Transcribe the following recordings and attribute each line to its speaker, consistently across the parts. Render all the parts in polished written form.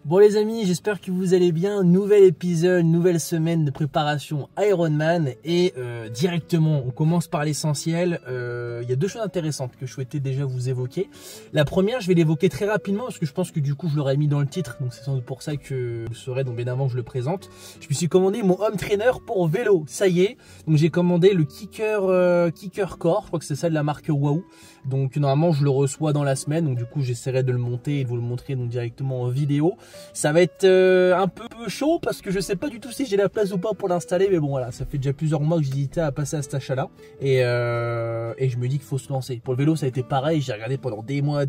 Speaker 1: Bon les amis, j'espère que vous allez bien. Nouvel épisode, nouvelle semaine de préparation Ironman et directement on commence par l'essentiel. Il y a deux choses intéressantes que je souhaitais déjà vous évoquer. La première, je vais l'évoquer très rapidement parce que je pense que du coup je l'aurais mis dans le titre, donc c'est sans doute pour ça que vous saurez donc bien avant que je le présente. Je me suis commandé mon home trainer pour vélo, ça y est. Donc j'ai commandé le Kicker Core, je crois que c'est ça de la marque Wahoo. Donc normalement je le reçois dans la semaine, donc du coup j'essaierai de le monter et de vous le montrer donc directement en vidéo. Ça va être un peu chaud parce que je sais pas du tout si j'ai la place ou pas pour l'installer, mais bon voilà, ça fait déjà plusieurs mois que j'hésitais à passer à cet achat là et je me dis qu'il faut se lancer. Pour le vélo ça a été pareil, j'ai regardé pendant des mois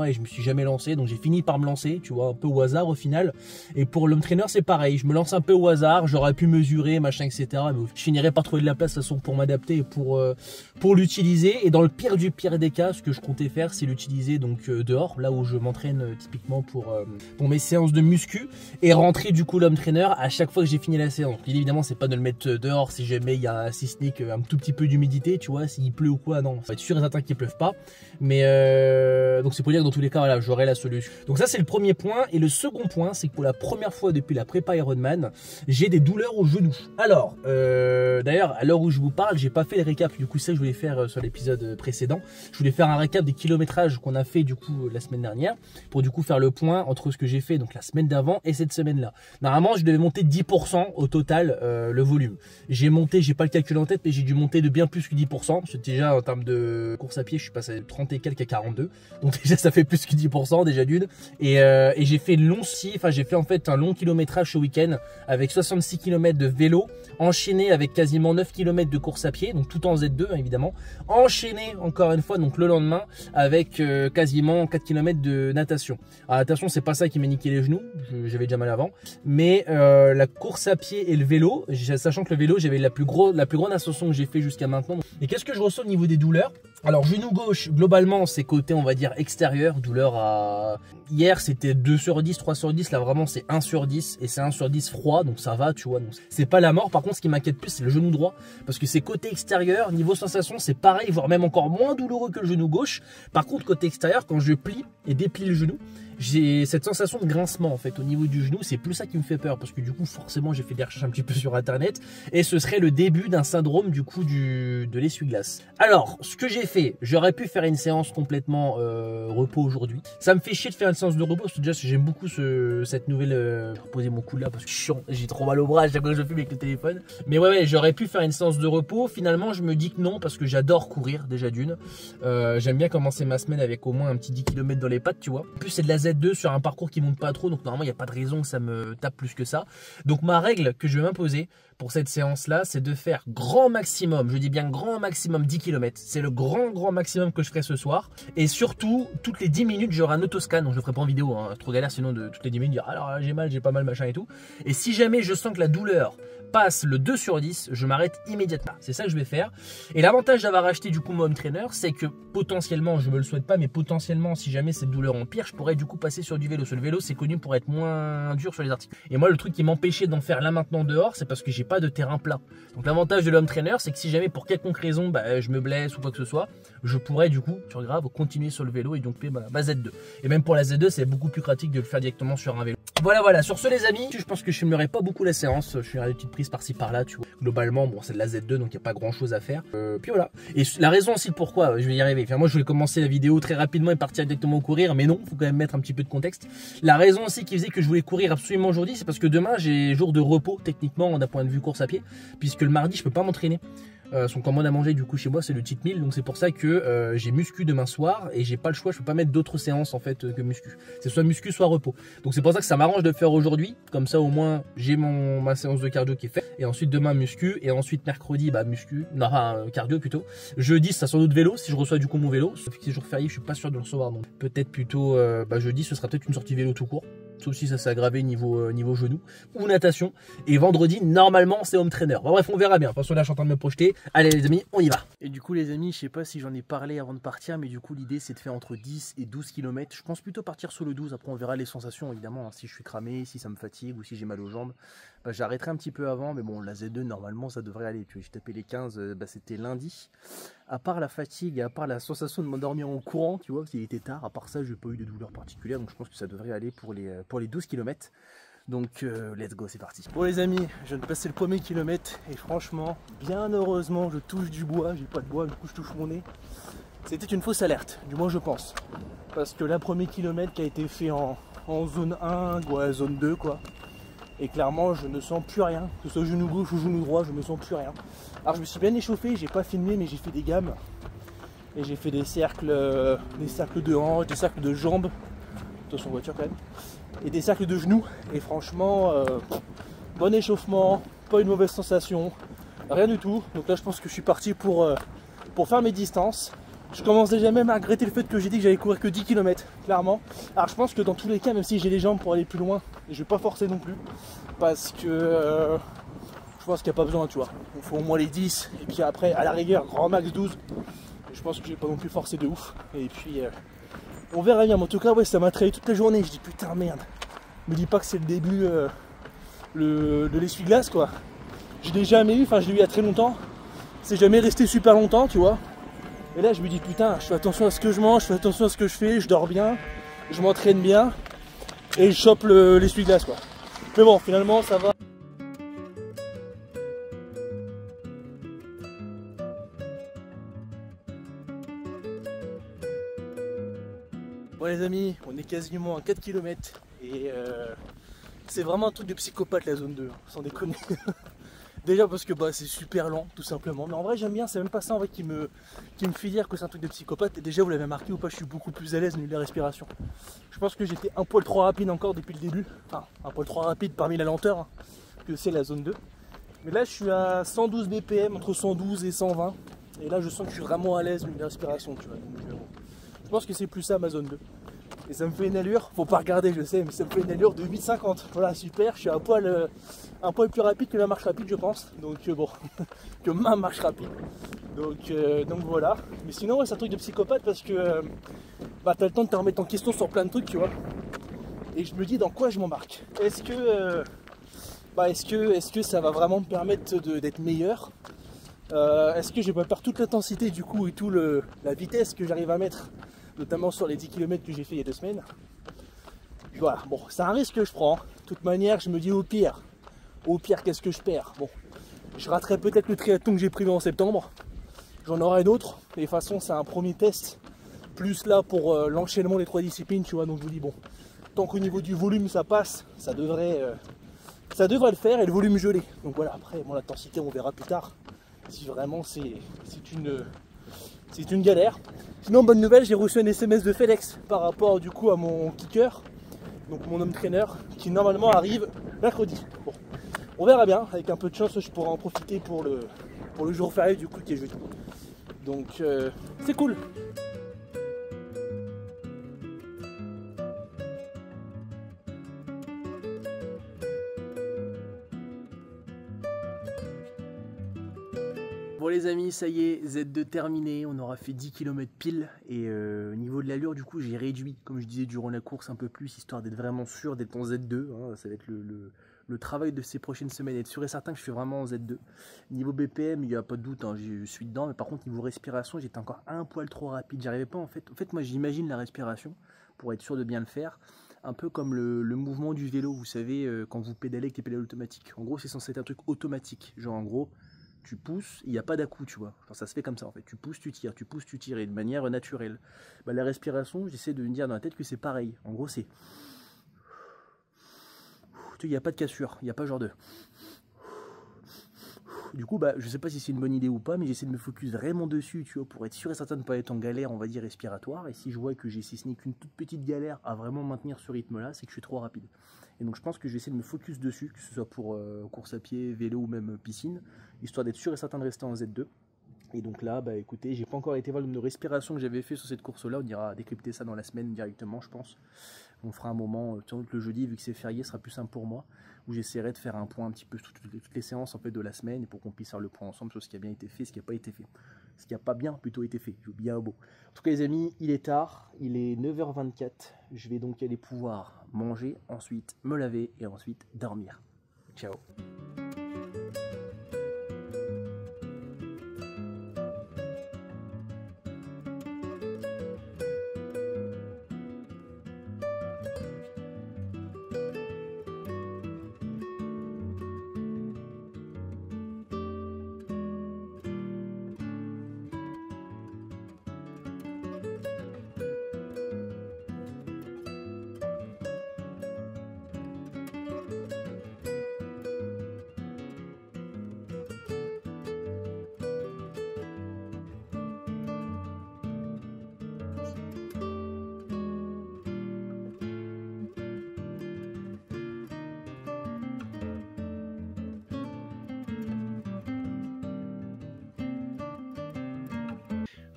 Speaker 1: et je me suis jamais lancé, donc j'ai fini par me lancer, tu vois, un peu au hasard au final. Et pour l'home trainer c'est pareil, je me lance un peu au hasard, j'aurais pu mesurer machin etc, mais je finirai par trouver de la place de toute façon pour m'adapter et pour l'utiliser. Et dans le pire du pire des cas, ce que je comptais faire c'est l'utiliser donc dehors, là où je m'entraîne typiquement pour mes séances de muscu, et rentrer du coup l'home trainer à chaque fois que j'ai fini la séance. L'idée évidemment c'est pas de le mettre dehors si jamais il y a si ce n'est qu'un tout petit peu d'humidité, tu vois, s'il pleut ou quoi, non, ça va être sûr et certain qu'il pleuve pas, mais donc c'est pour dire que dans tous les cas voilà, j'aurai la solution. Donc ça c'est le premier point. Et le second point c'est que pour la première fois depuis la prépa Ironman, j'ai des douleurs au genou. Alors d'ailleurs à l'heure où je vous parle, j'ai pas fait le récap, du coup ça je voulais faire sur l'épisode précédent, je voulais faire un récap des kilométrages qu'on a fait du coup la semaine dernière, pour du coup faire le point entre ce que j'ai fait donc la semaine d'avant et cette semaine là. Normalement je devais monter 10% au total le volume. J'ai pas le calcul en tête, mais j'ai dû monter de bien plus que 10%. Déjà en termes de course à pied je suis passé de 30 et quelques à 42, donc déjà ça fait plus que 10% déjà d'une. Et j'ai fait j'ai fait en fait un long kilométrage ce week-end avec 66 km de vélo, enchaîné avec quasiment 9 km de course à pied, donc tout en Z2 hein, évidemment, enchaîné encore une fois donc le lendemain avec quasiment 4 km de natation. Alors attention, c'est pas ça qui m'a niqué les genoux, j'avais déjà mal avant, mais la course à pied et le vélo, sachant que le vélo j'avais la plus grande ascension que j'ai fait jusqu'à maintenant. Et qu'est-ce que je ressens au niveau des douleurs? Alors genou gauche, globalement c'est côté on va dire extérieur, douleur à... Hier c'était 2 sur 10, 3 sur 10, là vraiment c'est 1 sur 10, et c'est 1 sur 10 froid, donc ça va tu vois, c'est pas la mort. Par contre ce qui m'inquiète plus c'est le genou droit, parce que c'est côté extérieur, niveau sensation c'est pareil, voire même encore moins douloureux que le genou gauche. Par contre côté extérieur, quand je plie et déplie le genou, j'ai cette sensation de grincement en fait au niveau du genou. C'est plus ça qui me fait peur, parce que du coup forcément j'ai fait des recherches un petit peu sur internet, et ce serait le début d'un syndrome du coup de l'essuie-glace. Alors ce que j'ai fait, j'aurais pu faire une séance complètement repos aujourd'hui. Ça me fait chier de faire une séance de repos, parce que déjà j'aime beaucoup cette nouvelle reposer mon cou là parce que chiant, j'ai trop mal au bras à chaque fois que je filme avec le téléphone. Mais ouais j'aurais pu faire une séance de repos. Finalement je me dis que non, parce que j'adore courir déjà d'une. J'aime bien commencer ma semaine avec au moins un petit 10 km dans les pattes, tu vois. En plus c'est de la Z2 sur un parcours qui monte pas trop, donc normalement il n'y a pas de raison que ça me tape plus que ça. Donc ma règle que je vais m'imposer pour cette séance là, c'est de faire grand maximum, je dis bien grand maximum 10 km. C'est le grand maximum que je ferai ce soir. Et surtout toutes les 10 minutes j'aurai un autoscan, donc je le ferai pas en vidéo hein, trop galère sinon de toutes les 10 minutes dire alors j'ai mal, j'ai pas mal machin et tout. Et si jamais je sens que la douleur passe le 2 sur 10, je m'arrête immédiatement. C'est ça que je vais faire. Et l'avantage d'avoir acheté du coup mon home trainer, c'est que potentiellement, je me le souhaite pas, mais potentiellement si jamais cette douleur empire, je pourrais du coup passer sur du vélo. Sur le vélo c'est connu pour être moins dur sur les articulations. Et moi le truc qui m'empêchait d'en faire là maintenant dehors, c'est parce que j'ai pas de terrain plat. Donc l'avantage de l'home trainer, c'est que si jamais pour quelconque raison je me blesse ou quoi que ce soit, je pourrais du coup sur grave continuer sur le vélo et donc ma Z2. Et même pour la Z2 c'est beaucoup plus pratique de le faire directement sur un vélo. Voilà, sur ce les amis, je pense que je filmerai pas beaucoup la séance, je ferai des petites prises par-ci par-là, tu vois. Globalement, bon, c'est de la Z2, donc il n'y a pas grand-chose à faire. Puis voilà. Et la raison aussi pourquoi, je vais y arriver. Enfin, moi, je voulais commencer la vidéo très rapidement et partir directement courir, mais non, faut quand même mettre un petit peu de contexte. La raison aussi qui faisait que je voulais courir absolument aujourd'hui, c'est parce que demain, j'ai jour de repos, techniquement, d'un point de vue course à pied, puisque le mardi, je peux pas m'entraîner. Son commande à manger du coup chez moi c'est le cheat meal, donc c'est pour ça que j'ai muscu demain soir et j'ai pas le choix, je peux pas mettre d'autres séances en fait que muscu, c'est soit muscu soit repos. Donc c'est pour ça que ça m'arrange de le faire aujourd'hui, comme ça au moins j'ai ma séance de cardio qui est faite, et ensuite demain muscu, et ensuite mercredi muscu, non enfin cardio plutôt, jeudi ça sera sans doute vélo si je reçois du coup mon vélo, sauf que c'est jour férié je suis pas sûr de le recevoir, donc peut-être plutôt jeudi ce sera peut-être une sortie vélo tout court, sauf si ça s'est aggravé niveau genou, ou natation. Et vendredi normalement c'est home trainer. Bon, bref on verra bien, de toute façon là je suis en train de me projeter. Allez les amis, on y va. Et du coup les amis, je sais pas si j'en ai parlé avant de partir, mais du coup l'idée c'est de faire entre 10 et 12 km. Je pense plutôt partir sur le 12, après on verra les sensations évidemment, hein, si je suis cramé, si ça me fatigue ou si j'ai mal aux jambes. bah, j'arrêterai un petit peu avant, mais bon, la Z2 normalement ça devrait aller. Tu vois, j'ai tapé les 15, bah, c'était lundi. À part la fatigue, à part la sensation de m'endormir en courant, tu vois, parce qu'il était tard, à part ça, j'ai pas eu de douleur particulière, donc je pense que ça devrait aller pour les 12 km. Donc let's go, c'est parti. Bon les amis, je viens de passer le premier kilomètre et franchement, bien heureusement, je touche du bois, j'ai pas de bois, du coup je touche mon nez. C'était une fausse alerte, du moins je pense. Parce que là, premier kilomètre qui a été fait en zone 1, ouais, zone 2 quoi. Et clairement, je ne sens plus rien, que ce soit genou gauche ou genou droit, je ne sens plus rien. Alors je me suis bien échauffé, j'ai pas filmé, mais j'ai fait des gammes. Et j'ai fait des cercles de hanches, des cercles de jambes. Attention voiture quand même. Et des cercles de genoux. Et franchement, bon échauffement, pas une mauvaise sensation, rien du tout. Donc là, je pense que je suis parti pour faire mes distances. Je commence déjà même à regretter le fait que j'ai dit que j'allais courir que 10 km, clairement. Alors je pense que dans tous les cas, même si j'ai les jambes pour aller plus loin, je vais pas forcer non plus. Parce que je pense qu'il n'y a pas besoin, tu vois. Il faut au moins les 10. Et puis après, à la rigueur, grand max 12. Je pense que je vais pas non plus forcer de ouf. Et puis, on verra bien. Mais en tout cas, ouais, ça m'a trahi toute la journée. Je dis putain, merde. Me dis pas que c'est le début de l'essuie-glace, quoi. Je l'ai jamais eu, enfin, je l'ai eu il y a très longtemps. C'est jamais resté super longtemps, tu vois. Et là, je me dis putain, je fais attention à ce que je mange, je fais attention à ce que je fais, je dors bien, je m'entraîne bien. Et je chope l'essuie-glace, quoi. Mais bon, finalement, ça va. Bon les amis, on est quasiment à 4 km et c'est vraiment un truc de psychopathe la zone 2, sans déconner. Déjà parce que bah, c'est super lent tout simplement, mais en vrai j'aime bien, c'est même pas ça en vrai qui me fait dire que c'est un truc de psychopathe. Et déjà vous l'avez remarqué ou pas, je suis beaucoup plus à l'aise au niveau de la respiration. Je pense que j'étais un poil trop rapide encore depuis le début, enfin un poil trop rapide parmi la lenteur hein, que c'est la zone 2. Mais là je suis à 112 BPM, entre 112 et 120, et là je sens que je suis vraiment à l'aise au niveau de la respiration, tu vois. Donc, je pense que c'est plus ça ma zone 2. Et ça me fait une allure, faut pas regarder je sais, mais ça me fait une allure de 8,50. Voilà, super, je suis un poil plus rapide que la marche rapide je pense. Donc bon, que ma marche rapide. Donc voilà. Mais sinon ouais, c'est un truc de psychopathe parce que bah, t'as le temps de te remettre en question sur plein de trucs, tu vois. Et je me dis dans quoi je m'embarque. Est-ce que ça va vraiment me permettre d'être meilleur? Est-ce que je vais pas perdre toute l'intensité du coup et la vitesse que j'arrive à mettre, notamment sur les 10 km que j'ai fait il y a 2 semaines. Voilà, bon, c'est un risque que je prends. De toute manière, je me dis au pire, qu'est-ce que je perds? Bon, je raterai peut-être le triathlon que j'ai prévu en septembre. J'en aurai d'autres. De toute façon, c'est un premier test. Plus là pour l'enchaînement des 3 disciplines, tu vois. Donc je vous dis, bon, tant qu'au niveau du volume ça passe, ça devrait le faire et le volume gelé. Donc voilà, après, bon, l'intensité, on verra plus tard. Si vraiment c'est une galère. Sinon, bonne nouvelle, j'ai reçu un SMS de FedEx par rapport du coup à mon kicker, donc mon home trainer, qui normalement arrive mercredi. Bon, on verra bien, avec un peu de chance, je pourrai en profiter pour le jour férié du coup qui est jeudi. Donc c'est cool. Bon les amis, ça y est, Z2 terminé, on aura fait 10 km pile et au niveau de l'allure du coup j'ai réduit, comme je disais durant la course un peu plus, histoire d'être vraiment sûr d'être en Z2, hein. Ça va être le travail de ces prochaines semaines, être sûr et certain que je suis vraiment en Z2. Niveau BPM, il n'y a pas de doute, hein, je suis dedans, mais par contre niveau respiration, j'étais encore un poil trop rapide, j'arrivais pas en fait. En fait moi j'imagine la respiration pour être sûr de bien le faire. Un peu comme le mouvement du vélo, vous savez, quand vous pédalez avec les pédales automatiques. En gros c'est censé être un truc automatique, genre en gros, tu pousses, il n'y a pas d'à-coup, tu vois. Enfin, ça se fait comme ça en fait. Tu pousses, tu tires, et de manière naturelle. Bah, la respiration, j'essaie de me dire dans la tête que c'est pareil. En gros, c'est. Il n'y a pas de cassure, il n'y a pas genre de. Du coup, bah, je sais pas si c'est une bonne idée ou pas, mais j'essaie de me focus vraiment dessus, tu vois, pour être sûr et certain de ne pas être en galère, on va dire, respiratoire. Et si je vois que j'ai, si ce n'est qu'une toute petite galère à vraiment maintenir ce rythme-là, c'est que je suis trop rapide. Et donc je pense que je vais essayer de me focus dessus, que ce soit pour course à pied, vélo ou même piscine, histoire d'être sûr et certain de rester en Z2. Et donc là, bah écoutez, j'ai pas encore été voir le nombre de respirations que j'avais fait sur cette course-là. On ira décrypter ça dans la semaine directement, je pense. On fera un moment, le jeudi, vu que c'est férié, sera plus simple pour moi, où j'essaierai de faire un point un petit peu sur toutes les séances en fait de la semaine, et pour qu'on puisse faire le point ensemble sur ce qui a bien été fait, ce qui n'a pas été fait. Ce qui n'a pas bien plutôt été fait, j'ai bien beau. En tout cas les amis, il est tard, il est 9h24. Je vais donc aller pouvoir manger, ensuite me laver et ensuite dormir. Ciao.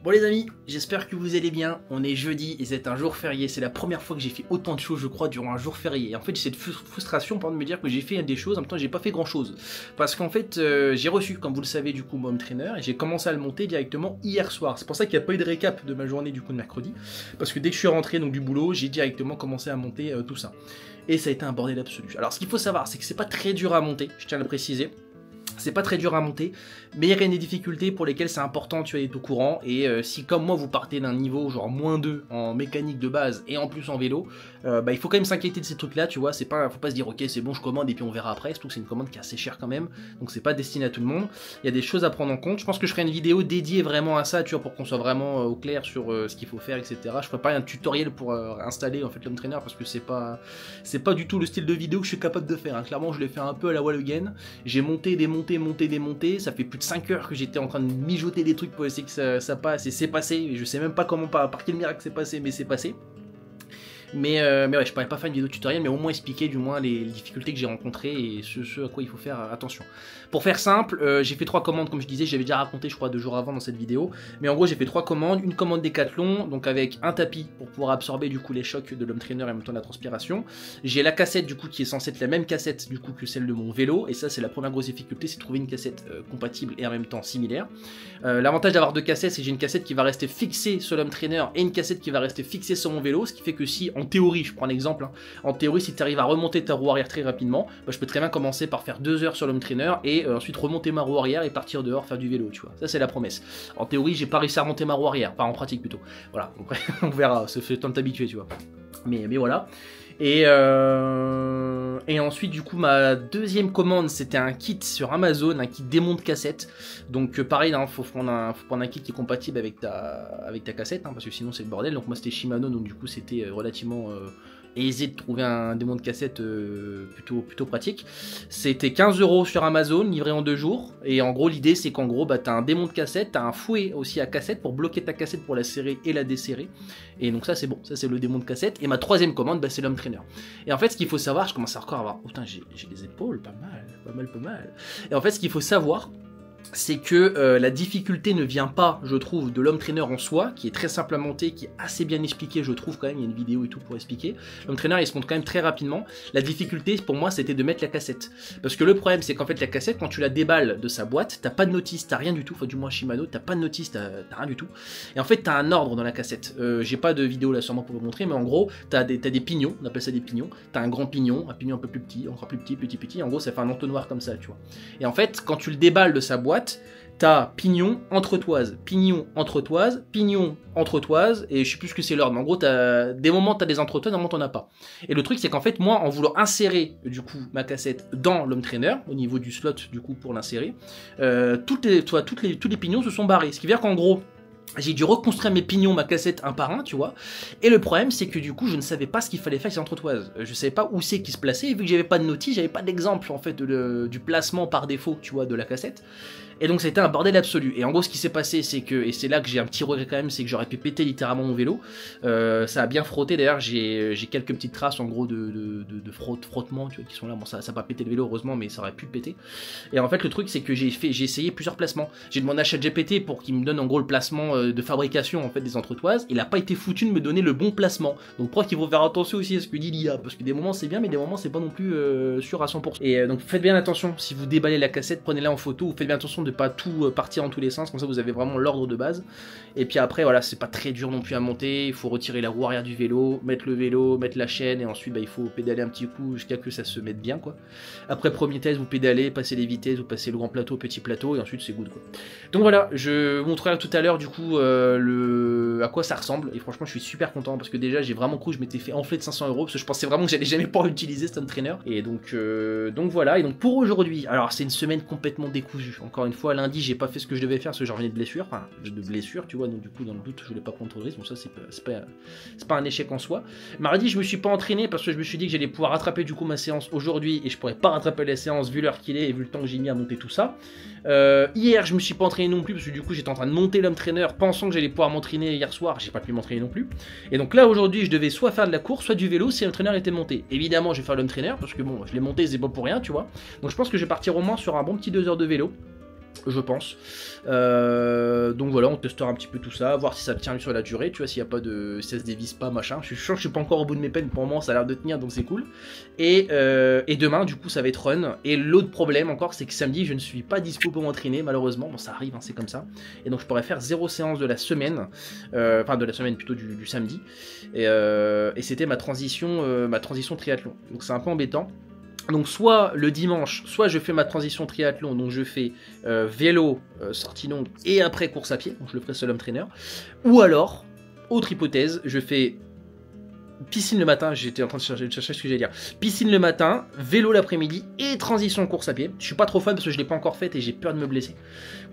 Speaker 1: Bon les amis, j'espère que vous allez bien, on est jeudi et c'est un jour férié, c'est la première fois que j'ai fait autant de choses je crois durant un jour férié. Et en fait j'ai cette frustration pendant de me dire que j'ai fait des choses, en même temps j'ai pas fait grand chose. Parce qu'en fait j'ai reçu, comme vous le savez du coup mon home trainer, et j'ai commencé à le monter directement hier soir. C'est pour ça qu'il n'y a pas eu de récap de ma journée du coup de mercredi. Parce que dès que je suis rentré donc du boulot, j'ai directement commencé à monter tout ça. Et ça a été un bordel absolu. Alors ce qu'il faut savoir c'est que c'est pas très dur à monter, je tiens à le préciser. C'est pas très dur à monter, mais il y a des difficultés pour lesquelles c'est important tu es au courant. Et si comme moi vous partez d'un niveau genre -2 en mécanique de base et en plus en vélo, bah, il faut quand même s'inquiéter de ces trucs là, tu vois. C'est pas, faut pas se dire ok c'est bon je commande et puis on verra après, surtout que c'est une commande qui est assez chère quand même, donc c'est pas destiné à tout le monde. Il y a des choses à prendre en compte. Je pense que je ferai une vidéo dédiée vraiment à ça, tu vois, pour qu'on soit vraiment au clair sur ce qu'il faut faire, etc. Je ferai pas un tutoriel pour installer en fait l'home trainer parce que c'est pas du tout le style de vidéo que je suis capable de faire, hein. Clairement je l'ai fait un peu à la wall again, j'ai monté, démonté, ça fait plus de 5 heures que j'étais en train de mijoter des trucs pour essayer que ça passe, et c'est passé, et je sais même pas comment, par quel miracle c'est passé, mais c'est passé. Mais ouais, je pourrais pas faire une vidéo tutoriel, mais au moins expliquer du moins les difficultés que j'ai rencontrées et ce à quoi il faut faire attention. Pour faire simple, j'ai fait 3 commandes, comme je disais, j'avais déjà raconté je crois 2 jours avant dans cette vidéo, mais en gros j'ai fait 3 commandes, une commande Decathlon, donc avec un tapis pour pouvoir absorber du coup les chocs de l'home trainer et en même temps la transpiration. J'ai la cassette du coup qui est censée être la même cassette du coup que celle de mon vélo, et ça c'est la première grosse difficulté, c'est de trouver une cassette compatible et en même temps similaire. L'avantage d'avoir 2 cassettes, c'est que j'ai une cassette qui va rester fixée sur l'home trainer et une cassette qui va rester fixée sur mon vélo, ce qui fait que si en théorie, je prends l'exemple, hein, en théorie si tu arrives à remonter ta roue arrière très rapidement, bah, je peux très bien commencer par faire 2 heures sur l'home trainer et ensuite remonter ma roue arrière et partir dehors faire du vélo, tu vois. Ça c'est la promesse. En théorie j'ai pas réussi à remonter ma roue arrière, pas en pratique plutôt. Voilà, après on verra, ça fait le temps de t'habituer, tu vois. Mais voilà. Et ensuite du coup ma deuxième commande c'était un kit sur Amazon, un kit démonte cassette. Donc pareil, hein, faut prendre un kit qui est compatible avec ta cassette, hein, parce que sinon c'est le bordel. Donc moi c'était Shimano, donc du coup c'était relativement aisé de trouver un démon de cassette plutôt pratique. C'était 15 € sur Amazon, livré en 2 jours. Et en gros l'idée c'est qu'en gros bah, t'as un démon de cassette, t'as un fouet aussi à cassette pour bloquer ta cassette pour la serrer et la desserrer. Et donc ça c'est bon, ça c'est le démon de cassette. Et ma troisième commande bah, c'est l'home trainer. Et en fait ce qu'il faut savoir, je commence à encore avoir, oh, putain j'ai les épaules, pas mal. Et en fait ce qu'il faut savoir, c'est que la difficulté ne vient pas, je trouve, de l'home trainer en soi, qui est très simple à monter, qui est assez bien expliqué, je trouve quand même, il y a une vidéo et tout pour expliquer. L'home trainer il se monte quand même très rapidement. La difficulté pour moi c'était de mettre la cassette. Parce que le problème c'est qu'en fait la cassette, quand tu la déballes de sa boîte, t'as pas de notice, t'as rien du tout, enfin du moins Shimano, t'as pas de notice, t'as rien du tout. Et en fait t'as un ordre dans la cassette. J'ai pas de vidéo là sûrement pour vous montrer, mais en gros t'as des pignons, on appelle ça des pignons. T'as un grand pignon, un pignon un peu plus petit, encore plus petit, en gros ça fait un entonnoir comme ça, tu vois. Et en fait quand tu le déballes de sa boîte, t'as pignon, entretoise, pignon, entretoise, pignon, entretoise, et je sais plus ce que c'est l'ordre, mais en gros, des moments t'as des entretoises, des moments t'en as pas. Et le truc, c'est qu'en fait, moi, en voulant insérer, du coup, ma cassette dans l'home trainer, au niveau du slot, du coup, pour l'insérer, tous les pignons se sont barrés. Ce qui veut dire qu'en gros, j'ai dû reconstruire mes pignons, ma cassette un par un, tu vois. Et le problème, c'est que du coup, je ne savais pas ce qu'il fallait faire avec ces entretoises. Je savais pas où c'est qui se plaçait, et vu que j'avais pas de notice, j'avais pas d'exemple, en fait, du placement par défaut, tu vois, de la cassette. Et donc c'était un bordel absolu. Et en gros ce qui s'est passé c'est que, et c'est là que j'ai un petit regret quand même, c'est que j'aurais pu péter littéralement mon vélo. Ça a bien frotté d'ailleurs, j'ai quelques petites traces en gros de frottement, tu vois, qui sont là. Bon ça a pas pété le vélo heureusement, mais ça aurait pu le péter. Et en fait le truc c'est que j'ai essayé plusieurs placements. J'ai demandé à ChatGPT pour qu'il me donne en gros le placement de fabrication en fait des entretoises. Il a pas été foutu de me donner le bon placement. Donc preuve qu'il faut faire attention aussi à ce que dit l'IA, parce que des moments c'est bien mais des moments c'est pas non plus sûr à 100%. Et donc faites bien attention si vous déballez la cassette, prenez-la en photo, ou faites bien attention de pas tout partir dans tous les sens, comme ça vous avez vraiment l'ordre de base. Et puis après voilà, c'est pas très dur non plus à monter, il faut retirer la roue arrière du vélo, mettre le vélo, mettre la chaîne, et ensuite bah, il faut pédaler un petit coup jusqu'à que ça se mette bien quoi. Après premier test, vous pédalez, passez les vitesses, vous passez le grand plateau, petit plateau, et ensuite c'est good quoi. Donc voilà, je vous montrerai tout à l'heure du coup à quoi ça ressemble, et franchement je suis super content parce que déjà j'ai vraiment cru que je m'étais fait enfler de 500 €, parce que je pensais vraiment que j'allais jamais pouvoir utiliser ce home trainer. Et donc voilà, et donc pour aujourd'hui, alors c'est une semaine complètement décousue. Encore une fois, lundi j'ai pas fait ce que je devais faire parce que j'en revenais de blessure, enfin de blessure tu vois, donc du coup dans le doute je voulais pas prendre trop de risques, donc ça c'est pas un échec en soi. Mardi je me suis pas entraîné parce que je me suis dit que j'allais pouvoir rattraper du coup ma séance aujourd'hui, et je pourrais pas rattraper la séance vu l'heure qu'il est et vu le temps que j'ai mis à monter tout ça. Hier je me suis pas entraîné non plus parce que du coup j'étais en train de monter l'home trainer pensant que j'allais pouvoir m'entraîner hier soir, j'ai pas pu m'entraîner non plus. Et donc là aujourd'hui je devais soit faire de la course, soit du vélo si l'home trainer était monté. Évidemment je vais faire l'home trainer parce que bon je l'ai monté, c'est pas pour rien tu vois. Donc je pense que je vais partir au moins sur un bon petit 2 heures de vélo, je pense. Donc voilà, on testera un petit peu tout ça, voir si ça tient sur la durée, tu vois, s'il n'y a pas de... si ça se dévisse pas, machin. Je suis sûr que je suis pas encore au bout de mes peines, pour le moment ça a l'air de tenir, donc c'est cool. Et demain, du coup, ça va être run. Et l'autre problème encore, c'est que samedi, je ne suis pas dispo pour m'entraîner, malheureusement. Bon, ça arrive, hein, c'est comme ça. Et donc je pourrais faire 0 séance de la semaine, enfin de la semaine plutôt du samedi. Et c'était ma transition triathlon. Donc c'est un peu embêtant. Donc soit le dimanche, soit je fais ma transition triathlon, donc je fais vélo, sortie longue, et après course à pied, donc je le ferai seul home trainer. Ou alors, autre hypothèse, je fais piscine le matin, j'étais en train de chercher ce que j'allais dire, piscine le matin, vélo l'après-midi, et transition course à pied. Je suis pas trop fan parce que je l'ai pas encore faite et j'ai peur de me blesser.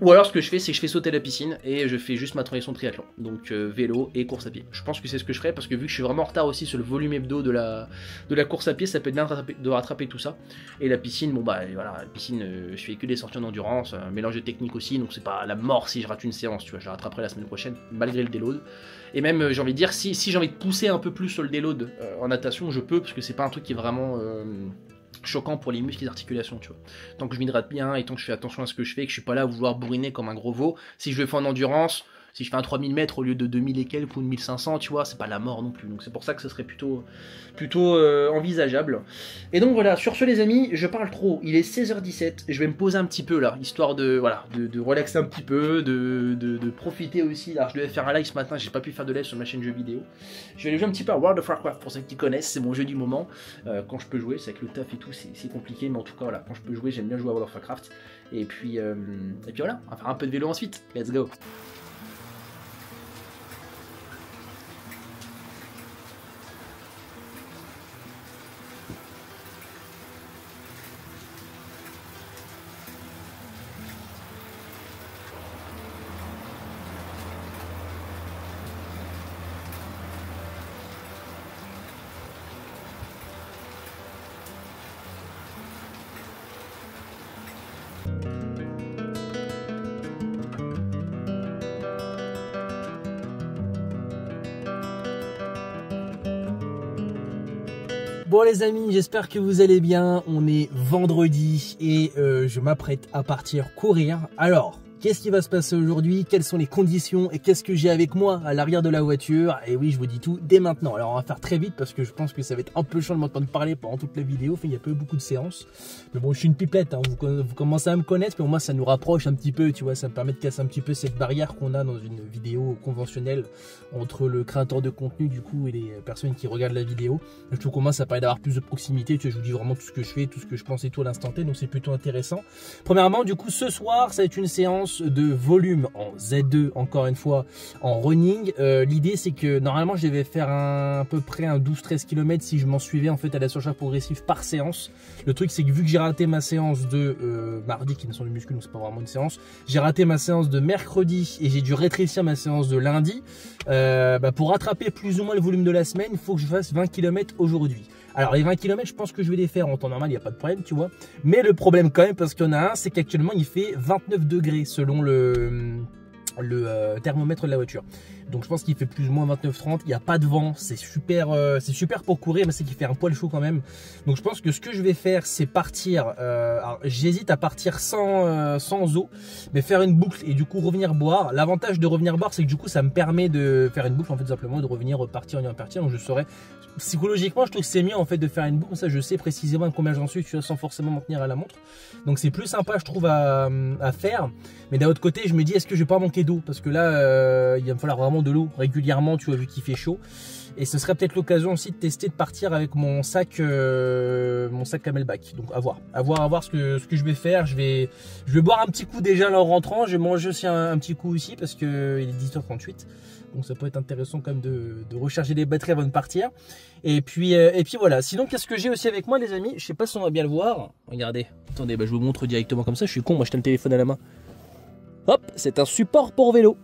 Speaker 1: Ou alors ce que je fais, c'est que je fais sauter la piscine et je fais juste ma transition triathlon, donc vélo et course à pied. Je pense que c'est ce que je ferai parce que vu que je suis vraiment en retard aussi sur le volume hebdo de la course à pied, ça peut être bien de rattraper tout ça. Et la piscine, bon bah voilà, la piscine, je fais que des sorties en endurance, un mélange de technique aussi, donc c'est pas la mort si je rate une séance, tu vois, je la rattraperai la semaine prochaine malgré le déload. Et même j'ai envie de dire, si j'ai envie de pousser un peu plus sur le déload en natation, je peux, parce que c'est pas un truc qui est vraiment choquant pour les muscles et les articulations, tu vois. Tant que je m'hydrate bien et tant que je fais attention à ce que je fais, que je suis pas là à vouloir bourriner comme un gros veau. Si je le fais en endurance, si je fais un 3000 mètres au lieu de 2000 et quelques ou de 1500, tu vois, c'est pas la mort non plus. Donc c'est pour ça que ce serait plutôt envisageable. Et donc voilà, sur ce les amis, je parle trop. Il est 16h17, je vais me poser un petit peu là, histoire de relaxer un petit peu, de profiter aussi. Alors je devais faire un live ce matin, j'ai pas pu faire de live sur ma chaîne jeux vidéo. Je vais aller jouer un petit peu à World of Warcraft pour ceux qui connaissent, c'est mon jeu du moment. Quand je peux jouer, c'est avec le taf et tout, c'est compliqué, mais en tout cas voilà, quand je peux jouer, j'aime bien jouer à World of Warcraft. Et puis voilà, on va faire un peu de vélo ensuite. Let's go.
Speaker 2: Bon les amis, j'espère que vous allez bien. On est vendredi et je m'apprête à partir courir. Alors, qu'est-ce qui va se passer aujourd'hui? Quelles sont les conditions et qu'est-ce que j'ai avec moi à l'arrière de la voiture? Et oui, je vous dis tout dès maintenant. Alors on va faire très vite parce que je pense que ça va être un peu chiant de m'entendre parler pendant toute la vidéo. Enfin, il n'y a pas eu beaucoup de séances. Mais bon, je suis une pipelette, hein. Vous commencez à me connaître, mais au moins ça nous rapproche un petit peu, tu vois. Ça me permet de casser un petit peu cette barrière qu'on a dans une vidéo conventionnelle entre le créateur de contenu du coup et les personnes qui regardent la vidéo. Je trouve qu'au moins ça permet d'avoir plus de proximité. Tu vois, je vous dis vraiment tout ce que je fais, tout ce que je pense et tout à l'instant T. Donc c'est plutôt intéressant. Premièrement, du coup, ce soir, ça va être une séance de volume en Z2, encore une fois en running. L'idée c'est que normalement je devais faire à peu près un 12-13 km si je m'en suivais en fait à la surcharge progressive par séance. Le truc c'est que vu que j'ai raté ma séance de mardi qui est sur le muscu, donc c'est pas vraiment une séance, j'ai raté ma séance de mercredi et j'ai dû rétrécir ma séance de lundi. Pour rattraper plus ou moins le volume de la semaine, il faut que je fasse 20 km aujourd'hui. Alors les 20 km, je pense que je vais les faire en temps normal, il n'y a pas de problème, tu vois. Mais le problème quand même, parce qu'il y en a un, c'est qu'actuellement il fait 29 degrés selon le thermomètre de la voiture.
Speaker 1: Donc je pense qu'il fait plus ou moins 29-30. Il n'y a pas de vent, c'est super pour courir, mais c'est qu'il fait un poil chaud quand même. Donc je pense que ce que je vais faire, c'est partir. J'hésite à partir sans eau, mais faire une boucle et du coup revenir boire. L'avantage de revenir boire, c'est que du coup ça me permet de faire une boucle en fait, simplement de revenir repartir. Donc je saurais. Psychologiquement, je trouve que c'est mieux en fait de faire une boucle, comme ça je sais précisément combien j'en suis, tu vois, sans forcément m'en tenir à la montre. Donc c'est plus sympa, je trouve, à faire. Mais d'un autre côté, je me dis, est-ce que je vais pas manquer d'eau? Parce que là, il va me falloir vraiment de l'eau régulièrement, tu vois, vu qu'il fait chaud. Et ce serait peut-être l'occasion aussi de tester de partir avec mon sac Camelback. Donc à voir ce que je vais faire. Je vais boire un petit coup déjà en rentrant. Je vais manger aussi un petit coup aussi parce qu'il est 18h38. Donc ça peut être intéressant quand même de recharger les batteries avant de partir. Et puis voilà. Sinon, qu'est-ce que j'ai aussi avec moi, les amis? Je sais pas si on va bien le voir. Regardez. Attendez, je vous montre directement comme ça. Je suis con, moi je tiens le téléphone à la main. Hop, c'est un support pour vélo.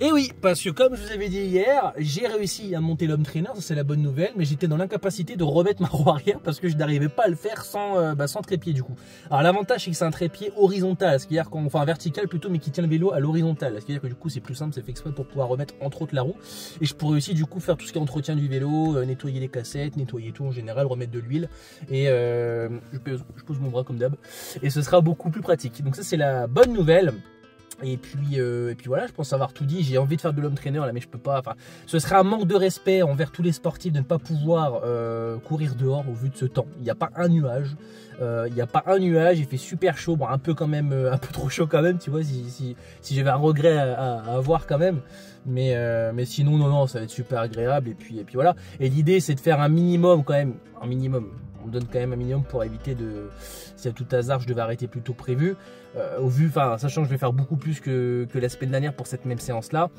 Speaker 1: Et oui, parce que comme je vous avais dit hier, j'ai réussi à monter l'homme trainer, ça c'est la bonne nouvelle, mais j'étais dans l'incapacité de remettre ma roue arrière parce que je n'arrivais pas à le faire sans trépied du coup. Alors l'avantage c'est que c'est un trépied horizontal, c'est-à-dire enfin vertical plutôt, mais qui tient le vélo à l'horizontale, c'est-à-dire que du coup c'est plus simple, c'est fait exprès pour pouvoir remettre entre autres la roue. Et je pourrais aussi du coup faire tout ce qui est entretien du vélo, nettoyer les cassettes, nettoyer tout en général, remettre de l'huile. Et je pose mon bras comme d'hab, et ce sera beaucoup plus pratique. Donc ça c'est la bonne nouvelle. Et puis voilà, je pense avoir tout dit. J'ai envie de faire de l'homme trainer là, mais je peux pas. Enfin, ce serait un manque de respect envers tous les sportifs de ne pas pouvoir courir dehors au vu de ce temps. Il n'y a pas un nuage. Il fait super chaud, bon un peu quand même, un peu trop chaud quand même, tu vois, si j'avais un regret à avoir quand même, mais sinon non, ça va être super agréable, et puis voilà. Et l'idée c'est de faire un minimum quand même, on donne quand même un minimum pour éviter si à tout hasard je devais arrêter plus tôt que prévu, sachant que je vais faire beaucoup plus que la semaine dernière pour cette même séance là.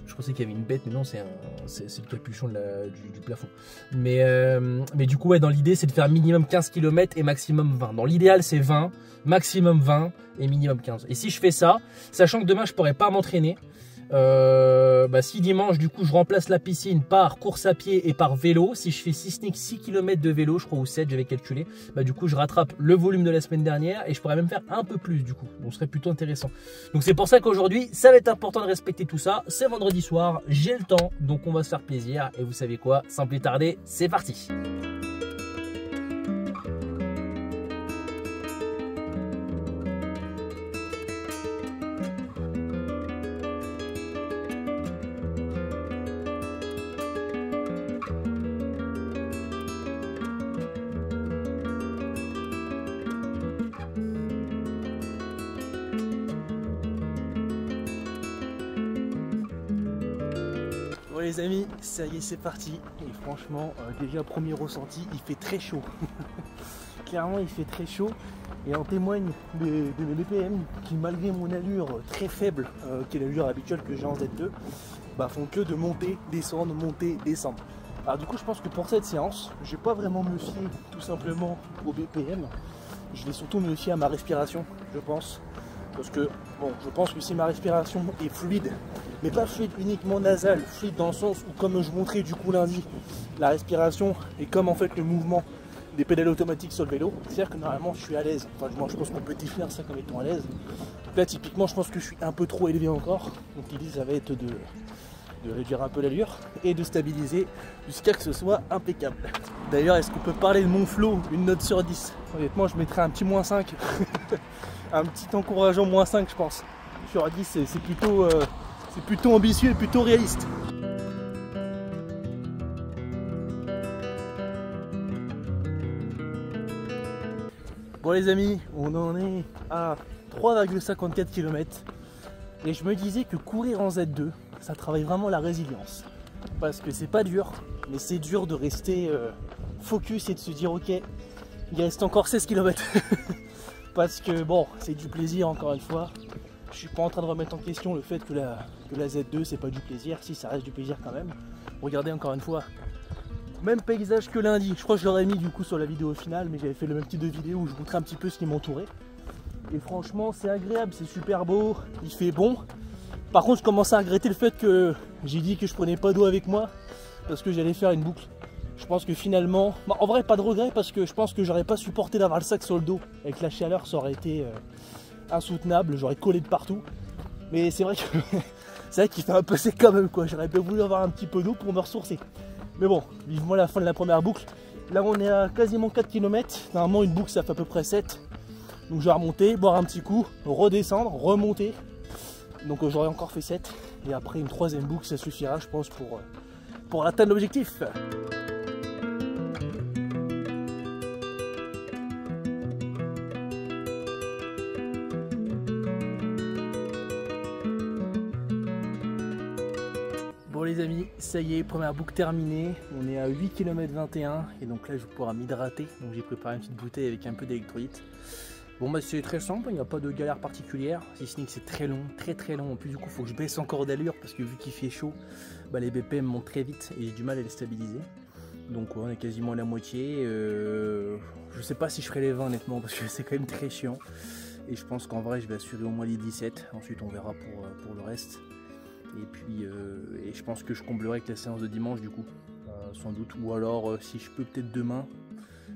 Speaker 1: Je pensais qu'il y avait une bête, mais non, c'est le capuchon du plafond. Mais du coup, ouais, dans l'idée, c'est de faire minimum 15 km et maximum 20. Dans l'idéal, c'est 20, maximum 20 et minimum 15. Et si je fais ça, sachant que demain, je ne pourrais pas m'entraîner, si dimanche, du coup, je remplace la piscine par course à pied et par vélo, si je fais 6 km de vélo, je crois, ou 7, j'avais calculé, du coup, je rattrape le volume de la semaine dernière et je pourrais même faire un peu plus, du coup. Donc, ce serait plutôt intéressant. Donc, c'est pour ça qu'aujourd'hui, ça va être important de respecter tout ça. C'est vendredi soir, j'ai le temps, donc on va se faire plaisir. Et vous savez quoi, sans plus tarder, c'est parti. Bon les amis, ça y est, c'est parti. Et franchement, déjà premier ressenti, il fait très chaud. Clairement, il fait très chaud. Et en témoigne de mes BPM qui, malgré mon allure très faible, qui est l'allure habituelle que j'ai en Z2, font que de monter, descendre, monter, descendre. Alors du coup, je pense que pour cette séance, je vais pas vraiment me fier tout simplement au BPM. Je vais surtout me fier à ma respiration, je pense. Parce que, bon, je pense que si ma respiration est fluide, mais pas fluide uniquement nasale, fluide dans le sens où, comme je montrais du coup lundi, la respiration est comme en fait le mouvement des pédales automatiques sur le vélo. C'est-à-dire que normalement je suis à l'aise. Enfin, je pense qu'on peut définir ça comme étant à l'aise. Là, typiquement, je pense que je suis un peu trop élevé encore. Donc l'idée, ça va être de réduire un peu l'allure et de stabiliser jusqu'à que ce soit impeccable. D'ailleurs, est-ce qu'on peut parler de mon flow, une note sur 10? Honnêtement, je mettrais un petit -5. Un petit encourageant -5, je pense. Sur 10, c'est plutôt ambitieux et plutôt réaliste. Bon les amis, on en est à 3,54 km. Et je me disais que courir en Z2, ça travaille vraiment la résilience. Parce que c'est pas dur, mais c'est dur de rester focus et de se dire ok, il reste encore 16 km. Parce que bon, c'est du plaisir encore une fois. Je suis pas en train de remettre en question le fait que la Z2 c'est pas du plaisir, si ça reste du plaisir quand même. Regardez encore une fois, même paysage que lundi. Je crois que je l'aurais mis du coup sur la vidéo finale, mais j'avais fait le même type de vidéo où je montrais un petit peu ce qui m'entourait. Et franchement c'est agréable, c'est super beau, il fait bon. Par contre je commençais à regretter le fait que j'ai dit que je prenais pas d'eau avec moi parce que j'allais faire une boucle. Je pense que finalement, en vrai pas de regret parce que je pense que j'aurais pas supporté d'avoir le sac sur le dos. Avec la chaleur ça aurait été insoutenable, j'aurais collé de partout. Mais c'est vrai que
Speaker 2: C'est vrai qu'il fait un peu sec quand même quoi. J'aurais bien voulu avoir un petit peu d'eau pour me ressourcer. Mais bon, vivement la fin de la première boucle. Là on est à quasiment 4 km. Normalement une boucle ça fait à peu près 7. Donc je vais remonter, boire un petit coup, redescendre, remonter. Donc j'aurais encore fait 7. Et après une troisième boucle ça suffira je pense pour atteindre l'objectif. Bon les amis, ça y est, première boucle terminée, on est à 8 km 21 et donc là je vais pouvoir m'hydrater, donc j'ai préparé une petite bouteille avec un peu d'électrolyte. Bon bah c'est très simple, il n'y a pas de galère particulière, si ce n'est que c'est très long, très long, en plus du coup il faut que je baisse encore d'allure parce que vu qu'il fait chaud, bah, les BPM montent très vite et j'ai du mal à les stabiliser. Donc ouais, on est quasiment à la moitié, je sais pas si je ferai les 20 honnêtement parce que c'est quand même très chiant. Et je pense qu'en vrai je vais assurer au moins les 17, ensuite on verra pour le reste. Et puis et je pense que je comblerai avec la séance de dimanche du coup, sans doute. Ou alors si je peux peut-être demain,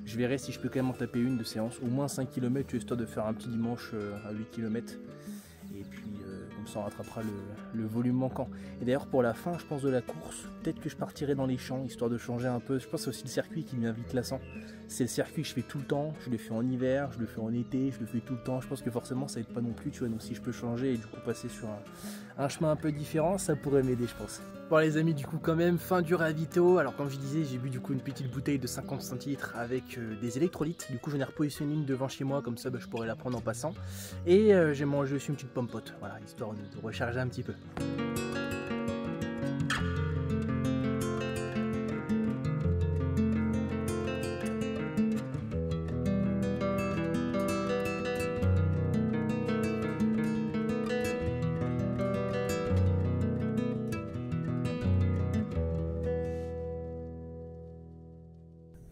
Speaker 2: je verrai si je peux quand même en taper une de séance. Au moins 5 km histoire de faire un petit dimanche à 8 km. Et puis comme ça on rattrapera le volume manquant. Et d'ailleurs pour la fin je pense de la course, peut-être que je partirai dans les champs histoire de changer un peu. Je pense que c'est aussi le circuit qui devient vite lassant. C'est le circuit que je fais tout le temps, je le fais en hiver, je le fais en été, je le fais tout le temps. Je pense que forcément ça aide pas non plus, tu vois. Donc si je peux changer et du coup passer sur un chemin un peu différent, ça pourrait m'aider je pense. Bon les amis, du coup quand même, fin du ravito. Alors comme je disais, j'ai bu du coup une petite bouteille de 50 centilitres avec des électrolytes. Du coup j'en ai repositionné une devant chez moi, comme ça bah, je pourrais la prendre en passant. Et j'ai mangé aussi une petite pomme pote, voilà, histoire de recharger un petit peu.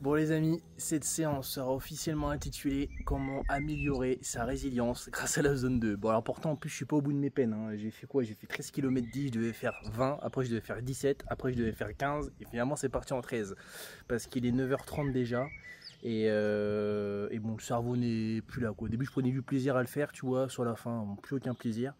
Speaker 2: Bon les amis, cette séance sera officiellement intitulée « Comment améliorer sa résilience grâce à la zone 2 ». Bon alors pourtant en plus je suis pas au bout de mes peines, hein. J'ai fait quoi? J'ai fait 13 km 10, je devais faire 20, après je devais faire 17, après je devais faire 15 et finalement c'est parti en 13. Parce qu'il est 9h30 déjà et bon le cerveau n'est plus là quoi. Au début je prenais du plaisir à le faire tu vois, sur la fin plus aucun plaisir.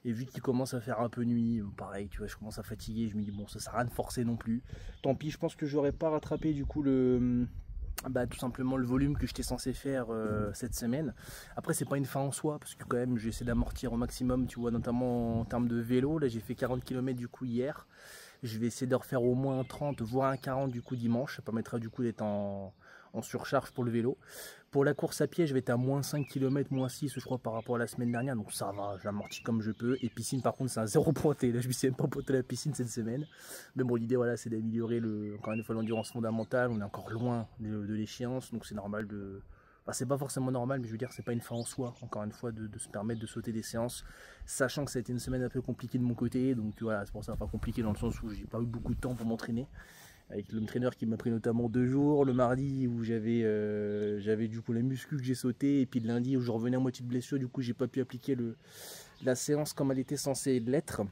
Speaker 2: Et vu qu'il commence à faire un peu nuit, pareil, tu vois, je commence à fatiguer, je me dis bon ça sert à rien de forcer non plus. Tant pis, je pense que j'aurais pas rattrapé du coup tout simplement le volume que j'étais censé faire cette semaine. Après c'est pas une fin en soi, parce que quand même j'essaie d'amortir au maximum, tu vois, notamment en termes de vélo. Là j'ai fait 40 km du coup hier. Je vais essayer de refaire au moins un 30, voire un 40 du coup dimanche. Ça permettra du coup d'être en surcharge pour le vélo. Pour la course à pied, je vais être à moins 5 km, moins 6 je crois par rapport à la semaine dernière. Donc ça va, j'amortis comme je peux. Et piscine par contre c'est un 0 pointé. Là je me suis même pas pointé à la piscine cette semaine. Mais bon l'idée voilà c'est d'améliorer encore une fois l'endurance fondamentale. On est encore loin de l'échéance. Donc c'est normal de... Enfin, c'est pas forcément normal, mais je veux dire c'est pas une fin en soi, encore une fois, de se permettre de sauter des séances, sachant que ça a été une semaine un peu compliquée de mon côté. Donc voilà, c'est pour ça pas compliqué dans le sens où j'ai pas eu beaucoup de temps pour m'entraîner. Avec l'entraîneur qui m'a pris notamment 2 jours, le mardi où j'avais du coup la muscu que j'ai sauté, et puis le lundi où je revenais à moitié de blessure, du coup j'ai pas pu appliquer la séance comme elle était censée l'être.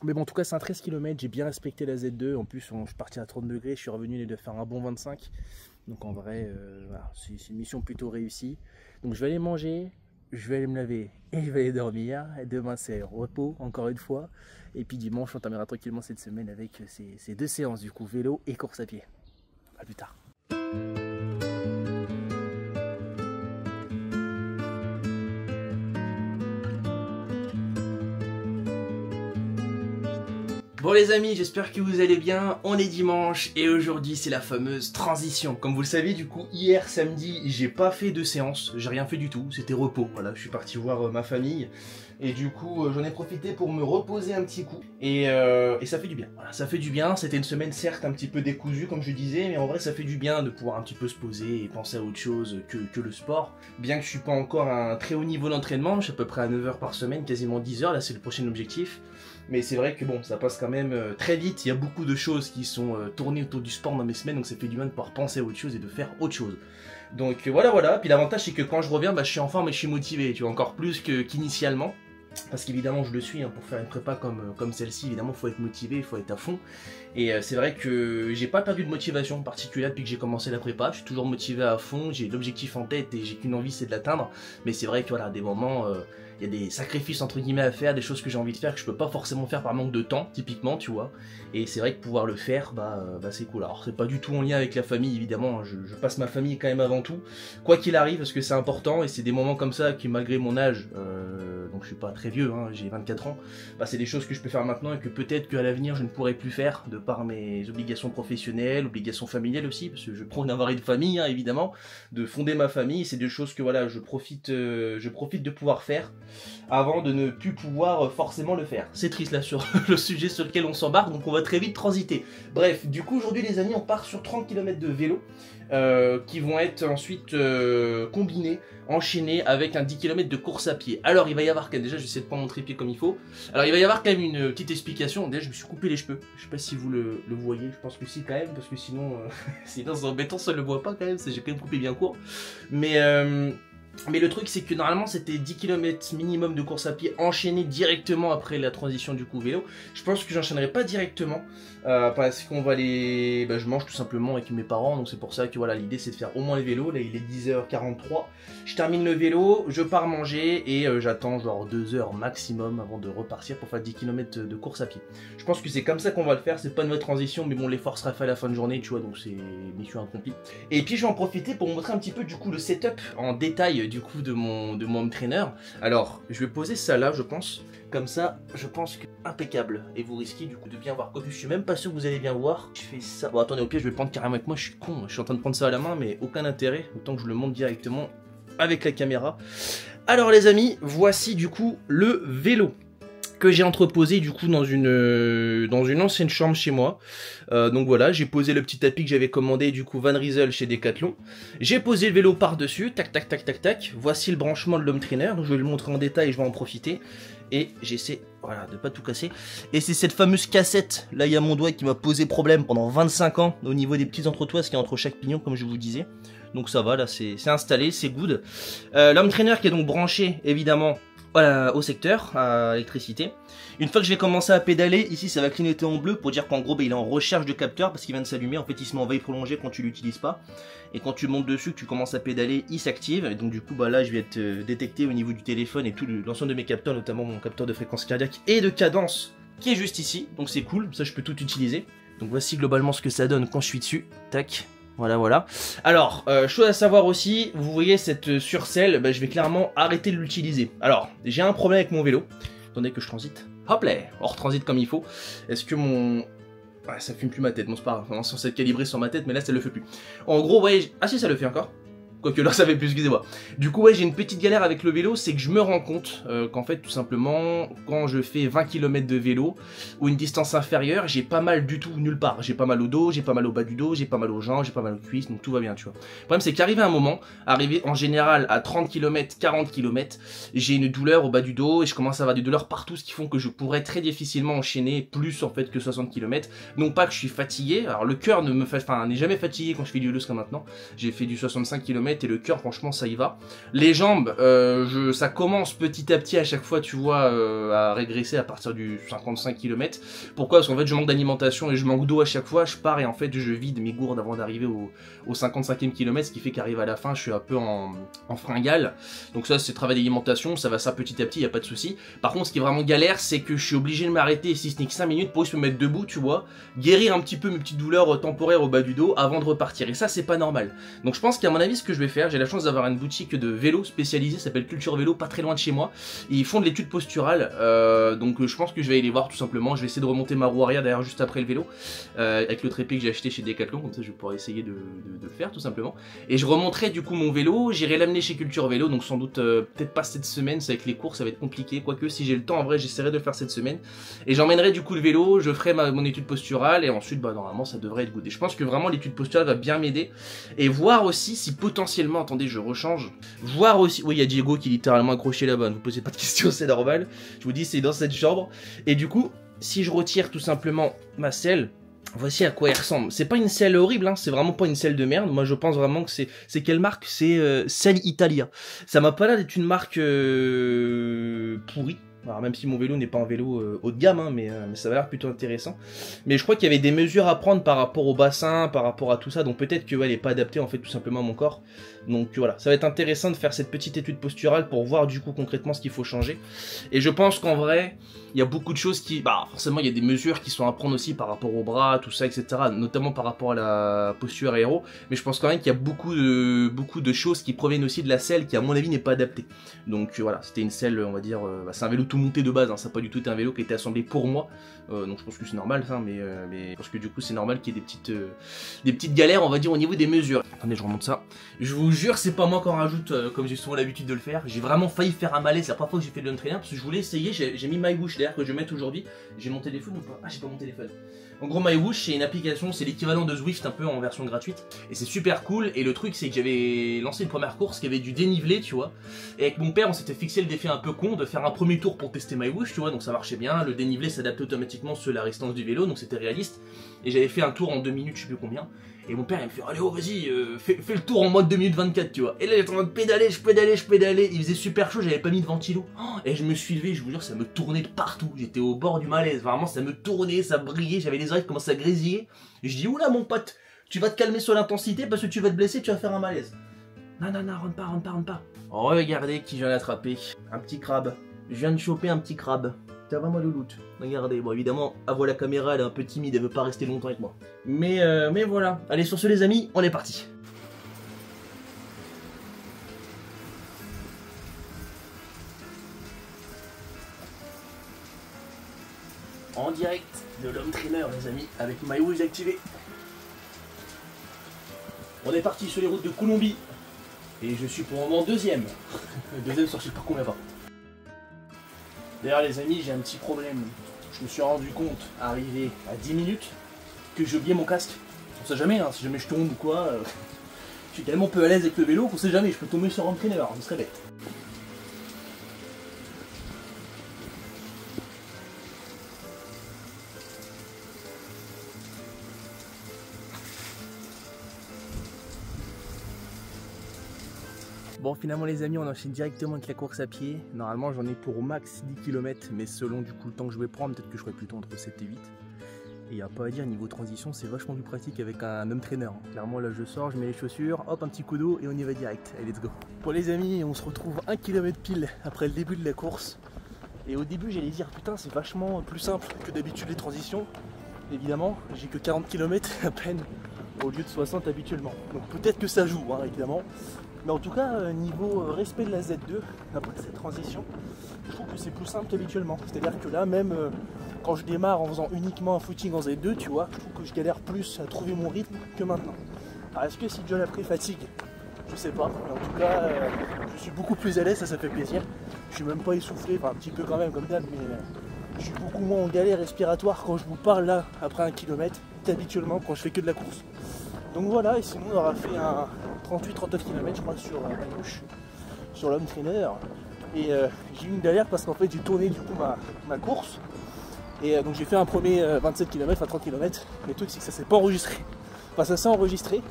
Speaker 2: Mais bon en tout cas c'est un 13 km, j'ai bien respecté la Z2, en plus je suis parti à 30 degrés, je suis revenu de faire un bon 25. Donc en vrai voilà, c'est une mission plutôt réussie. Donc je vais aller manger, je vais aller me laver et je vais aller dormir. Et demain c'est repos encore une fois. Et puis dimanche on terminera tranquillement cette semaine avec ces 2 séances du coup, vélo et course à pied. A plus tard. Bon les amis, j'espère que vous allez bien, on est dimanche et aujourd'hui c'est la fameuse transition. Comme vous le savez du coup, hier samedi j'ai pas fait de séance, j'ai rien fait du tout, c'était repos. Voilà, je suis parti voir ma famille et du coup j'en ai profité pour me reposer un petit coup et ça fait du bien. Voilà, ça fait du bien, c'était une semaine certes un petit peu décousue comme je disais, mais en vrai ça fait du bien de pouvoir un petit peu se poser et penser à autre chose que le sport. Bien que je suis pas encore à un très haut niveau d'entraînement, je suis à peu près à 9 heures par semaine, quasiment 10 heures, là c'est le prochain objectif. Mais c'est vrai que bon, ça passe quand même très vite, il y a beaucoup de choses qui sont tournées autour du sport dans mes semaines, donc ça fait du bien de pouvoir penser à autre chose et de faire autre chose. Donc voilà, puis l'avantage c'est que quand je reviens, je suis en forme et je suis motivé, tu vois, encore plus qu'initialement. Parce qu'évidemment je le suis, hein, pour faire une prépa comme celle-ci, évidemment il faut être motivé, il faut être à fond.
Speaker 1: Et c'est vrai que j'ai pas perdu de motivation particulière depuis que j'ai commencé la prépa. Je suis toujours motivé à fond, j'ai l'objectif en tête et j'ai qu'une envie, c'est de l'atteindre. Mais c'est vrai que voilà, des moments, il y a des sacrifices entre guillemets à faire, des choses que j'ai envie de faire que je peux pas forcément faire par manque de temps, typiquement, tu vois. Et c'est vrai que pouvoir le faire, bah c'est cool. Alors c'est pas du tout en lien avec la famille, évidemment. Je passe ma famille quand même avant tout, quoi qu'il arrive, parce que c'est important. Et c'est des moments comme ça qui, malgré mon âge, donc je suis pas très vieux, hein, j'ai 24 ans, bah c'est des choses que je peux faire maintenant et que peut-être qu'à l'avenir je ne pourrai plus faire de par mes obligations professionnelles, obligations familiales aussi, parce que je prône avoir une famille, hein, évidemment, de fonder ma famille. C'est des choses que voilà, je profite de pouvoir faire avant de ne plus pouvoir forcément le faire. C'est triste là sur le sujet sur lequel on s'embarque, donc on va très vite transiter. Bref, du coup aujourd'hui les amis, on part sur 30 km de vélo qui vont être ensuite combinés, enchaînés avec un 10 km de course à pied. Alors il va y avoir quand même, déjà je vais essayer de prendre mon trépied comme il faut. Alors il va y avoir quand même une petite explication. Déjà je me suis coupé les cheveux, je sais pas si vous le voyez, je pense que si quand même, parce que sinon sinon c'est embêtant, ça le voit pas quand même, j'ai quand même coupé bien court. Mais le truc c'est que normalement c'était 10 km minimum de course à pied enchaîné directement après la transition du coup vélo. Je pense que j'enchaînerai pas directement parce qu'on va les... je mange tout simplement avec mes parents, donc c'est pour ça que voilà, l'idée c'est de faire au moins le vélo. Là il est 10h43, je termine le vélo, je pars manger et j'attends genre 2 heures maximum avant de repartir pour faire 10 km de course à pied. Je pense que c'est comme ça qu'on va le faire, c'est pas une vraie transition mais bon, l'effort sera fait à la fin de journée, tu vois, donc c'est mission accomplie. Et puis je vais en profiter pour vous montrer un petit peu du coup le setup en détail du coup de mon home trainer. Alors je vais poser ça là, je pense, comme ça je pense que impeccable, et vous risquez du coup de bien voir, quoique je suis même pas sûr que vous allez bien voir. Je fais ça, bon attendez, au pire je vais le prendre carrément avec moi, je suis con, je suis en train de prendre ça à la main mais aucun intérêt, autant que je le monte directement avec la caméra. Alors les amis, voici du coup le vélo que j'ai entreposé du coup dans une ancienne chambre chez moi. Donc voilà, j'ai posé le petit tapis que j'avais commandé du coup Van Rysel chez Decathlon. J'ai posé le vélo par dessus, tac tac tac tac tac. Voici le branchement de l'home trainer, donc je vais le montrer en détail, je vais en profiter. Et j'essaie, voilà, de pas tout casser. Et c'est cette fameuse cassette, là il y a mon doigt qui m'a posé problème pendant 25 ans au niveau des petites entretoises qui est entre chaque pignon comme je vous disais. Donc ça va, là c'est installé, c'est good. L'home trainer qui est donc branché évidemment voilà, au secteur, à l'électricité. Une fois que je vais commencer à pédaler, ici ça va clignoter en bleu pour dire qu'en gros il est en recherche de capteur parce qu'il vient de s'allumer. En fait il se met en veille prolongée quand tu l'utilises pas. Et quand tu montes dessus, que tu commences à pédaler, il s'active. Et donc du coup là je vais être détecté au niveau du téléphone et tout l'ensemble de mes capteurs, notamment mon capteur de fréquence cardiaque et de cadence qui est juste ici. Donc c'est cool, ça je peux tout utiliser. Donc voici globalement ce que ça donne quand je suis dessus. Tac. Voilà, voilà. Alors, chose à savoir aussi, vous voyez cette surcelle, je vais clairement arrêter de l'utiliser. Alors, j'ai un problème avec mon vélo. Attendez que je transite. Hop là, on retransite comme il faut. Est-ce que mon... Ah, ça fume plus ma tête, bon c'est pas grave, on est censé être calibré sur ma tête, mais là ça le fait plus. En gros, ouais, ah si ça le fait encore. Quoique là ça fait plus, excusez-moi. Du coup ouais, j'ai une petite galère avec le vélo, c'est que je me rends compte qu'en fait tout simplement quand je fais 20 km de vélo ou une distance inférieure, j'ai pas mal du tout nulle part. J'ai pas mal au dos, j'ai pas mal au bas du dos, j'ai pas mal aux jambes, j'ai pas mal aux cuisses, donc tout va bien tu vois. Le problème c'est qu'arrivé un moment, arrivé en général à 30 km, 40 km, j'ai une douleur au bas du dos et je commence à avoir des douleurs partout, ce qui font que je pourrais très difficilement enchaîner plus en fait que 60 km. Non pas que je suis fatigué, alors le cœur ne me fait, n'est jamais fatigué quand je fais du vélo jusqu'à maintenant. J'ai fait du 65 km et le cœur franchement ça y va. Les jambes, ça commence petit à petit à chaque fois tu vois à régresser à partir du 55 km. Pourquoi? Parce qu'en fait je manque d'alimentation et je manque d'eau à chaque fois, je pars et en fait je vide mes gourdes avant d'arriver au 55e kilomètre, ce qui fait qu'arrive à la fin je suis un peu en fringale. Donc ça c'est travail d'alimentation, ça va ça petit à petit, y a pas de souci. Par contre ce qui est vraiment galère c'est que je suis obligé de m'arrêter si ce n'est que 5 minutes pour se me mettre debout tu vois, guérir un petit peu mes petites douleurs temporaires au bas du dos avant de repartir et ça c'est pas normal. Donc je pense qu'à mon avis ce que je vais faire, j'ai la chance d'avoir une boutique de vélo spécialisée, ça s'appelle Culture Vélo, pas très loin de chez moi. Et ils font de l'étude posturale, donc je pense que je vais aller les voir tout simplement. Je vais essayer de remonter ma roue arrière d'ailleurs juste après le vélo, avec le trépied que j'ai acheté chez Decathlon, comme ça je vais pouvoir essayer de le faire tout simplement. Et je remonterai du coup mon vélo, j'irai l'amener chez Culture Vélo, donc sans doute peut-être pas cette semaine, c'est avec les courses ça va être compliqué, quoique si j'ai le temps en vrai j'essaierai de le faire cette semaine. Et j'emmènerai du coup le vélo, je ferai mon étude posturale et ensuite normalement ça devrait être good. Et je pense que vraiment l'étude posturale va bien m'aider et voir aussi si potentiellement, attendez je rechange, voir aussi, oui il y a Diego qui est littéralement accroché là-bas, ne vous posez pas de questions, c'est normal, je vous dis c'est dans cette chambre, et du coup si je retire tout simplement ma selle, voici à quoi elle ressemble. C'est pas une selle horrible, hein, c'est vraiment pas une selle de merde, moi je pense vraiment que c'est quelle marque? C'est Selle Italia, ça m'a pas l'air d'être une marque pourrie.
Speaker 2: Alors même si mon vélo n'est pas un vélo haut de gamme, hein, mais ça va l'air plutôt intéressant. Mais je crois qu'il y avait des mesures à prendre par rapport au bassin, par rapport à tout ça, donc peut-être que ouais, elle n'est pas adaptée en fait tout simplement à mon corps. Donc voilà, ça va être intéressant de faire cette petite étude posturale pour voir du coup concrètement ce qu'il faut changer. Et je pense qu'en vrai, il y a beaucoup de choses qui... Bah forcément il y a des mesures qui sont à prendre aussi par rapport aux bras, tout ça, etc. Notamment par rapport à la posture aéro. Mais je pense quand même qu'il y a beaucoup de choses qui proviennent aussi de la selle qui à mon avis n'est pas adaptée. Donc voilà, c'était une selle, on va dire... c'est un vélo tout monté de base, hein, ça n'a pas du tout été un vélo qui a été assemblé pour moi. Donc je pense que c'est normal ça, mais je pense que du coup c'est normal qu'il y ait des petites galères, on va dire, au niveau des mesures. Attendez, je remonte ça. Je vous jure, c'est pas moi qui en rajoute, comme j'ai souvent l'habitude de le faire. J'ai vraiment failli faire un malaise la première fois que j'ai fait de l'entraîner, parce que je voulais essayer, j'ai mis MyWhoosh d'ailleurs que je vais mettre aujourd'hui. J'ai mon téléphone ou pas? Ah, j'ai pas mon téléphone. En gros, MyWhoosh, c'est une application, c'est l'équivalent de Zwift un peu en version gratuite. Et c'est super cool. Et le truc, c'est que j'avais lancé une première course qui avait du dénivelé, tu vois. Et avec mon père, on s'était fixé le défi un peu con de faire un premier tour pour tester MyWhoosh, tu vois. Donc ça marchait bien. Le dénivelé s'adaptait automatiquement sur la résistance du vélo, donc c'était réaliste. Et j'avais fait un tour en 2 minutes, je sais plus combien. Et mon père, il me fait, allez, oh, vas-y, fais le tour en mode 2 minutes 24, tu vois. Et là, j'étais en train de pédaler, je pédalais. Il faisait super chaud, j'avais pas mis de ventilo. Et je me suis levé, je vous jure, ça me tournait de partout. J'étais au bord du malaise. Vraiment, ça me tournait, ça brillait. J'avais les oreilles qui commençaient à grésiller. Et je dis, oula, mon pote, tu vas te calmer sur l'intensité parce que tu vas te blesser, tu vas faire un malaise. Non, rentre pas. Regardez qui je viens d'attraper. Un petit crabe. Je viens de choper un petit crabe. Ça va, ma louloute. Regardez, bon évidemment, à voir la caméra, elle est un peu timide, elle veut pas rester longtemps avec moi. Mais voilà. Allez, sur ce les amis, on est parti. En direct de l'Home Trainer, les amis, avec MyWhoosh activé. On est parti sur les routes de Colombie. Et je suis pour le moment deuxième. Deuxième sur je sais pas combien pas. D'ailleurs les amis, j'ai un petit problème. Je me suis rendu compte, arrivé à 10 minutes, que j'ai oublié mon casque. On sait jamais, hein, si jamais je tombe ou quoi. Je suis tellement peu à l'aise avec le vélo qu'on sait jamais, je peux tomber sur un trainer, ce serait bête. Bon, finalement les amis, on enchaîne directement avec la course à pied. Normalement j'en ai pour au max 10 km, mais selon du coup le temps que je vais prendre, peut-être que je ferai plutôt entre 7 et 8. Et il n'y a pas à dire, niveau transition, c'est vachement plus pratique avec un home trainer. Clairement là je sors, je mets les chaussures, hop un petit coup d'eau et on y va direct. Allez, let's go. Bon les amis, on se retrouve 1 km pile après le début de la course. Et au début j'allais dire putain c'est vachement plus simple que d'habitude les transitions. Évidemment, j'ai que 40 km à peine au lieu de 60 habituellement. Donc peut-être que ça joue, hein, évidemment. Mais en tout cas, niveau respect de la Z2, après cette transition, je trouve que c'est plus simple qu'habituellement. C'est-à-dire que là, même quand je démarre en faisant uniquement un footing en Z2, tu vois, je trouve que je galère plus à trouver mon rythme que maintenant. Alors est-ce que si John a pris fatigue? Je sais pas. Mais en tout cas, je suis beaucoup plus à l'aise, ça fait plaisir. Je suis même pas essoufflé, enfin un petit peu quand même comme d'hab, mais je suis beaucoup moins en galère respiratoire quand je vous parle là, après 1 km, qu'habituellement quand je fais que de la course. Donc voilà, et sinon on aura fait un 38-39 km je crois sur MyWhoosh, sur l'Home Trainer. Et j'ai eu une galère parce qu'en fait j'ai tourné du coup ma course. Et donc j'ai fait un premier 27 km à 30 km. Mais le truc c'est que ça s'est pas enregistré. Enfin ça s'est enregistré,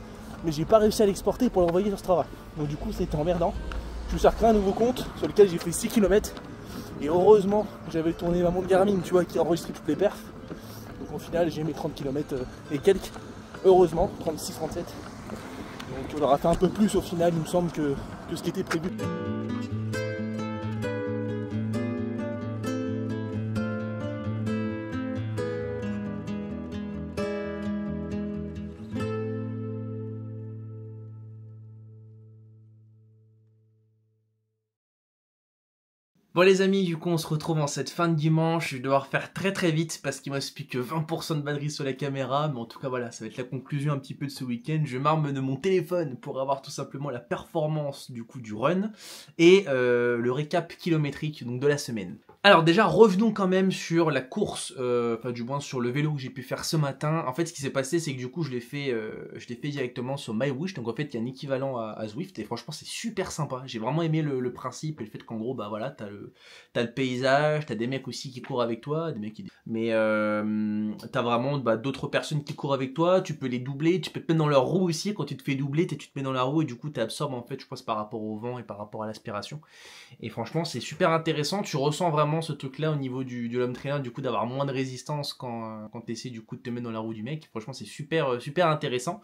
Speaker 2: mais j'ai pas réussi à l'exporter pour l'envoyer sur Strava. Donc du coup c'était emmerdant. Je me suis recréé un nouveau compte sur lequel j'ai fait 6 km. Et heureusement j'avais tourné ma montre Garmin, tu vois, qui a enregistré toutes les perfs. Donc au final j'ai mis 30 km et quelques. Heureusement, 36-37. Donc on aura fait un peu plus au final, il me semble, que ce qui était prévu. Bon les amis, du coup on se retrouve en cette fin de dimanche. Je vais devoir faire très vite parce qu'il me reste plus que 20% de batterie sur la caméra. Mais en tout cas voilà, ça va être la conclusion un petit peu de ce week-end. Je m'arme de mon téléphone pour avoir tout simplement la performance du coup du run et le récap kilométrique donc de la semaine. Alors déjà revenons quand même sur la course, enfin du moins sur le vélo que j'ai pu faire ce matin. En fait ce qui s'est passé c'est que du coup je l'ai fait directement sur MyWhoosh. Donc en fait il y a un équivalent à Zwift et franchement c'est super sympa. J'ai vraiment aimé le principe et le fait qu'en gros bah voilà t'as le paysage, t'as des mecs aussi qui courent avec toi, des mecs qui... mais t'as vraiment d'autres personnes qui courent avec toi, tu peux les doubler, tu peux te mettre dans leur roue aussi, quand tu te fais doubler, tu te mets dans la roue et du coup t'absorbes en fait je pense par rapport au vent et par rapport à l'aspiration. Et franchement c'est super intéressant, tu ressens vraiment
Speaker 1: vraiment ce truc-là au niveau de l'home trainer, du coup d'avoir moins de résistance quand tu essaies du coup de te mettre dans la roue du mec. Franchement, c'est super intéressant.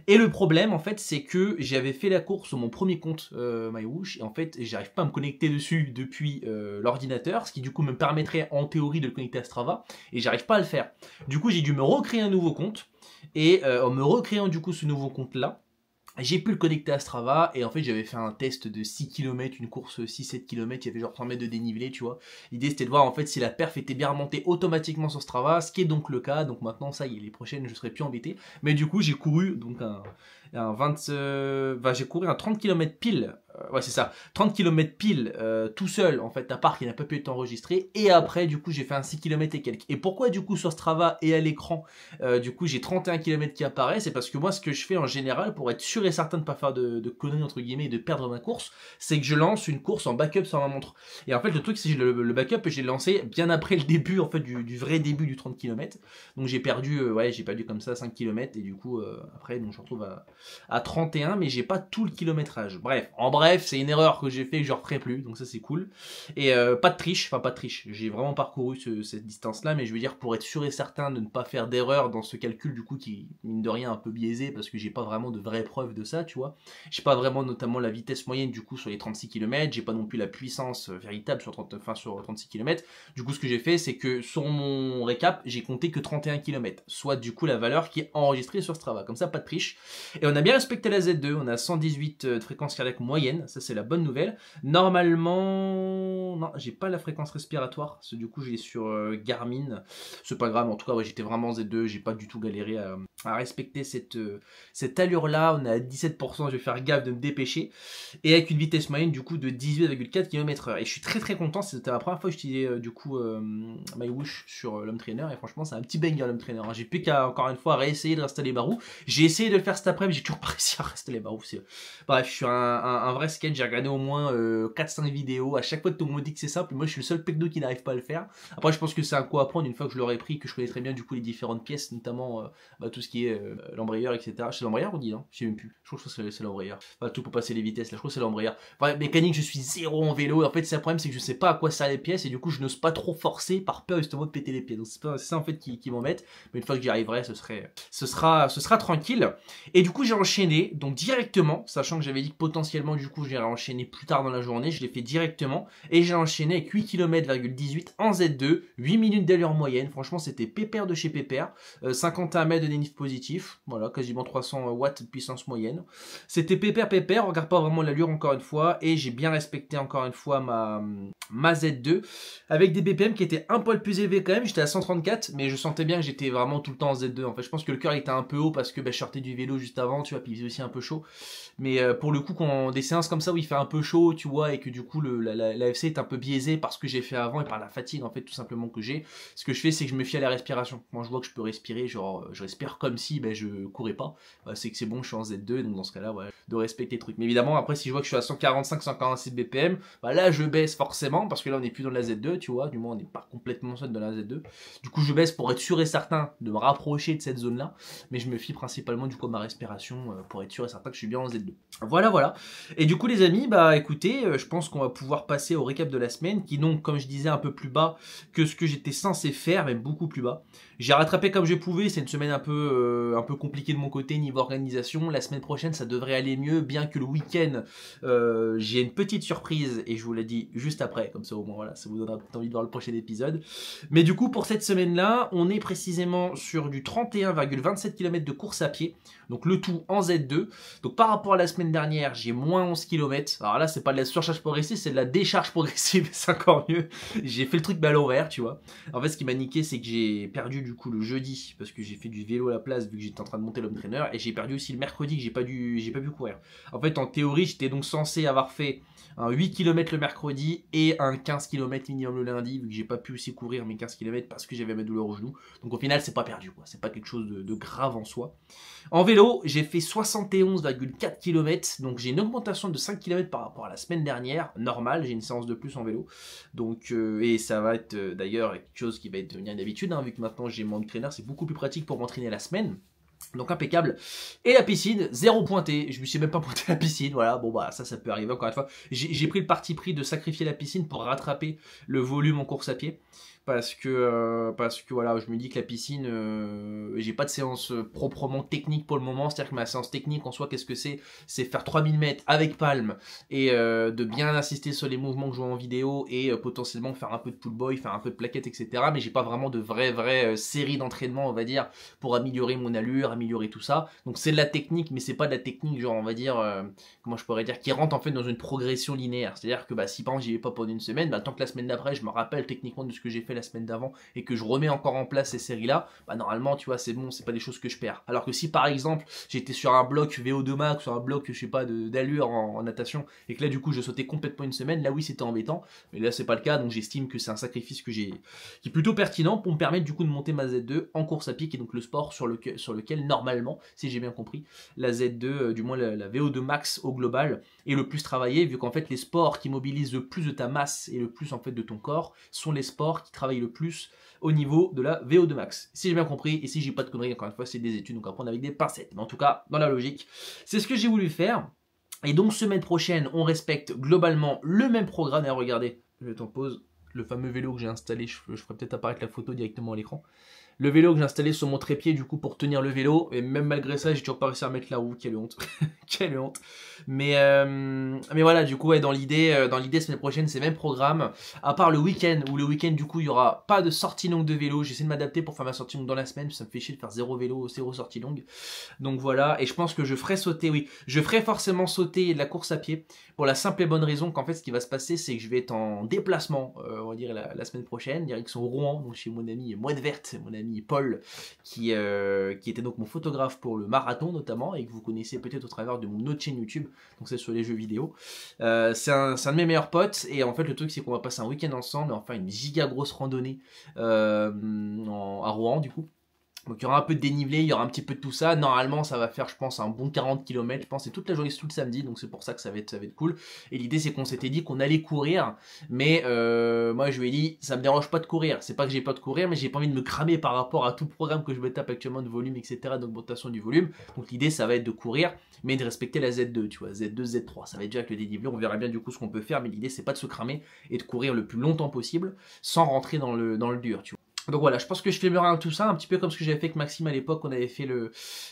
Speaker 1: Et le problème, en fait, c'est que j'avais fait la course sur mon premier compte MyWhoosh, et en fait, j'arrive pas à me connecter dessus depuis l'ordinateur, ce qui du coup me permettrait en théorie de le connecter à Strava, et j'arrive pas à le faire. Du coup, j'ai dû me recréer un nouveau compte, et en me recréant du coup ce nouveau compte-là, j'ai pu le connecter à Strava, et en fait j'avais fait un test de 6 km, une course 6-7 km, il y avait genre 100 mètres de dénivelé, tu vois. L'idée c'était de voir en fait si la perf était bien remontée automatiquement sur Strava, ce qui est donc le cas, donc maintenant ça y est, les prochaines je serai plus embêté. Mais du coup j'ai couru donc j'ai couru un 30 km pile, ouais c'est ça, 30 km pile tout seul en fait, à part qu'il n'a pas pu être enregistré, et après du coup j'ai fait un 6 km et quelques. Et pourquoi du coup sur Strava et à l'écran du coup j'ai 31 km qui apparaît, c'est parce que moi ce que je fais en général pour être sûr et certain de ne pas faire de conneries entre guillemets et de perdre ma course, c'est que je lance une course en backup sur ma montre. Et en fait le truc c'est que le backup je l'ai lancé bien après le début en fait du vrai début du 30 km, donc j'ai perdu j'ai perdu comme ça 5 km, et du coup après donc je me retrouve à 31, mais j'ai pas tout le kilométrage. Bref, en bref, c'est une erreur que j'ai fait, que je referai plus, donc ça c'est cool. Et pas de triche, j'ai vraiment parcouru cette distance-là, mais je veux dire pour être sûr et certain de ne pas faire d'erreur dans ce calcul du coup qui mine de rien un peu biaisé, parce que j'ai pas vraiment de vraies preuves de ça, tu vois. J'ai pas vraiment notamment la vitesse moyenne du coup sur les 36 km, j'ai pas non plus la puissance véritable sur 36 km. Du coup ce que j'ai fait c'est que sur mon récap, j'ai compté que 31 km, soit du coup la valeur qui est enregistrée sur Strava, comme ça pas de triche. Et on a bien respecté la Z2, on a 118 de fréquence cardiaque moyenne, ça c'est la bonne nouvelle. Normalement, non, j'ai pas la fréquence respiratoire, parce que du coup j'ai sur Garmin, c'est pas grave, en tout cas ouais, j'étais vraiment en Z2, j'ai pas du tout galéré à respecter cette allure-là. On est à 17%, je vais faire gaffe de me dépêcher, et avec une vitesse moyenne du coup de 18,4 km/h. Et je suis très content, c'était la première fois que j'utilisais du coup MyWhoosh sur l'home trainer, et franchement c'est un petit banger l'home trainer, hein. J'ai plus qu'à encore une fois réessayer de réinstaller ma roue. J'ai essayé de le faire cet après-midi, j'ai toujours pas réussi à rester les barreaux. Bref, je suis un vrai sketch, j'ai regardé au moins 4-5 vidéos, à chaque fois tout le monde dit que c'est simple, moi je suis le seul pecno qui n'arrive pas à le faire. Après je pense que c'est un coup à prendre une fois que je l'aurai pris, que je connais très bien du coup les différentes pièces, notamment tout ce qui est l'embrayeur, etc. C'est l'embrayeur on dit, non? Je sais même plus, je crois que c'est l'embrayeur. Tout pour passer les vitesses, là je crois que c'est l'embrayeur. Bref, mécanique, je suis zéro en vélo, et en fait c'est un problème, c'est que je sais pas à quoi servent les pièces, et du coup je n'ose pas trop forcer par peur justement de péter les pieds. Donc c'est ça en fait qui m'embête, mais une fois que j'y arriverai, ce sera tranquille. Et du coup j'ai enchaîné donc directement, sachant que j'avais dit que potentiellement du coup j'irais enchaîner plus tard dans la journée, je l'ai fait directement, et j'ai enchaîné avec 8 km,18 en Z2, 8 minutes d'allure moyenne. Franchement c'était pépère de chez pépère, 51 mètres de dénivelé positif, voilà, quasiment 300 watts de puissance moyenne. C'était pépère, on regarde pas vraiment l'allure encore une fois, et j'ai bien respecté encore une fois ma Z2, avec des BPM qui étaient un poil plus élevés quand même. J'étais à 134, mais je sentais bien que j'étais vraiment tout le temps en Z2. En fait, je pense que le cœur était un peu haut parce que je sortais du vélo juste avant, tu vois, puis il faisait aussi un peu chaud. Mais pour le coup, quand des séances comme ça où il fait un peu chaud, tu vois, et que du coup l'AFC est un peu biaisé par ce que j'ai fait avant et par la fatigue en fait tout simplement que j'ai, ce que je fais c'est que je me fie à la respiration. Moi je vois que je peux respirer, genre je respire comme si je courais pas, c'est que c'est bon, je suis en Z2, donc dans ce cas-là, ouais, de respecter les trucs. Mais évidemment après si je vois que je suis à 145-146 BPM, là je baisse forcément parce que là on n'est plus dans la Z2, tu vois, du moins on n'est pas complètement seul dans la Z2. Du coup je baisse pour être sûr et certain de me rapprocher de cette zone là, mais je me fie principalement du coup à ma respiration pour être sûr et certain que je suis bien en Z2. Voilà. Et du coup les amis, écoutez, je pense qu'on va pouvoir passer au récap de la semaine, qui donc comme je disais un peu plus bas que ce que j'étais censé faire, même beaucoup plus bas. J'ai rattrapé comme je pouvais, c'est une semaine un peu compliquée de mon côté niveau organisation. La semaine prochaine ça devrait aller mieux, bien que le week-end j'ai une petite surprise et je vous l'ai dit juste après, comme ça au moins voilà, ça vous donnera envie de voir le prochain épisode. Mais du coup pour cette semaine là, on est précisément sur du 31,27 km de course à pied, donc le tout en Z2. Donc par rapport à la semaine dernière, j'ai moins 11 km. Alors là c'est pas de la surcharge progressive, c'est de la décharge progressive, c'est encore mieux. J'ai fait le truc à l'envers, tu vois. En fait ce qui m'a niqué c'est que j'ai perdu du coup le jeudi parce que j'ai fait du vélo à la place vu que j'étais en train de monter l'home trainer, et j'ai perdu aussi le mercredi que j'ai pas pu courir. En fait en théorie j'étais donc censé avoir fait un 8 km le mercredi et un 15 km minimum le lundi, vu que j'ai pas pu aussi courir mes 15 km parce que j'avais ma douleur au genou. Donc au final c'est pas perdu quoi, c'est pas quelque chose de grave en soi. En vélo j'ai fait 71,4 km, donc j'ai une augmentation de 5 km par rapport à la semaine dernière, normal, j'ai une séance de plus en vélo. Donc et ça va être d'ailleurs quelque chose qui va devenir une habitude, vu que maintenant j'ai mon trainer, c'est beaucoup plus pratique pour m'entraîner la semaine. Donc impeccable. Et la piscine, 0 pointé. Je me suis même pas pointé à la piscine. Voilà, bon bah ça peut arriver encore une fois. J'ai pris le parti pris de sacrifier la piscine pour rattraper le volume en course à pied. Parce que voilà, je me dis que la piscine, j'ai pas de séance proprement technique pour le moment. C'est-à-dire que ma séance technique en soi, qu'est-ce que c'est? C'est faire 3000 mètres avec palme et de bien insister sur les mouvements que je vois en vidéo et potentiellement faire un peu de pull boy, faire un peu de plaquettes, etc. Mais j'ai pas vraiment de vraie série d'entraînement, on va dire, pour améliorer mon allure, améliorer tout ça. Donc c'est de la technique, mais c'est pas de la technique, genre on va dire, comment je pourrais dire, qui rentre en fait dans une progression linéaire. C'est-à-dire que si par exemple j'y vais pas pendant une semaine, tant que la semaine d'après je me rappelle techniquement de ce que j'ai fait la semaine d'avant et que je remets encore en place ces séries là, normalement tu vois c'est bon, c'est pas des choses que je perds. Alors que si par exemple j'étais sur un bloc VO2 max, sur un bloc je sais pas d'allure en natation et que là du coup je sautais complètement une semaine, là oui c'était embêtant, mais là c'est pas le cas, donc j'estime que c'est un sacrifice qui est plutôt pertinent pour me permettre du coup de monter ma Z2 en course à pied, qui est donc le sport sur lequel normalement, si j'ai bien compris, la Z2, du moins la VO2 max au global est le plus travaillé, vu qu'en fait les sports qui mobilisent le plus de ta masse et le plus en fait de ton corps sont les sports qui travaillent le plus au niveau de la VO2 max. Si j'ai bien compris, et si j'ai pas de conneries, encore une fois, c'est des études, donc à prendre avec des pincettes. Mais en tout cas, dans la logique, c'est ce que j'ai voulu faire. Et donc, semaine prochaine, on respecte globalement le même programme. Et regardez, je vais mettre en pause le fameux vélo que j'ai installé. Je ferai peut-être apparaître la photo directement à l'écran. Le vélo que j'ai installé sur mon trépied du coup pour tenir le vélo, et même malgré ça j'ai toujours pas réussi à mettre la roue, quelle honte. Quelle honte. Mais voilà, du coup ouais, dans l'idée semaine prochaine c'est le même programme, à part le week-end, où le week-end du coup il y aura pas de sortie longue de vélo. J'essaie de m'adapter pour faire ma sortie longue dans la semaine, ça me fait chier de faire 0 vélo, 0 sortie longue. Donc voilà, et je pense que je ferai forcément sauter de la course à pied, pour la simple et bonne raison qu'en fait ce qui va se passer c'est que je vais être en déplacement, on va dire la semaine prochaine, direction Rouen, donc chez mon ami Moine Verte, mon ami Paul, qui était donc mon photographe pour le marathon notamment, et que vous connaissez peut-être au travers de mon autre chaîne YouTube, donc c'est sur les jeux vidéo. C'est un de mes meilleurs potes, et en fait le truc c'est qu'on va passer un week-end ensemble, et enfin une giga grosse randonnée à Rouen du coup. Donc il y aura un peu de dénivelé, il y aura un petit peu de tout ça. Normalement ça va faire je pense un bon 40 km, je pense, c'est toute la journée, c'est tout le samedi, donc c'est pour ça que ça va être cool. Et l'idée c'est qu'on s'était dit qu'on allait courir, mais moi je lui ai dit ça me dérange pas de courir. C'est pas que j'ai pas de courir, mais j'ai pas envie de me cramer par rapport à tout le programme que je me tape actuellement de volume, etc., d'augmentation du volume. Donc l'idée ça va être de courir, mais de respecter la Z2, tu vois, Z2, Z3. Ça va être déjà avec le dénivelé, on verra bien du coup ce qu'on peut faire, mais l'idée c'est pas de se cramer et de courir le plus longtemps possible sans rentrer dans le dur, tu vois. Donc voilà, je pense que je filmerai tout ça, un petit peu comme ce que j'avais fait avec Maxime à l'époque. On avait fait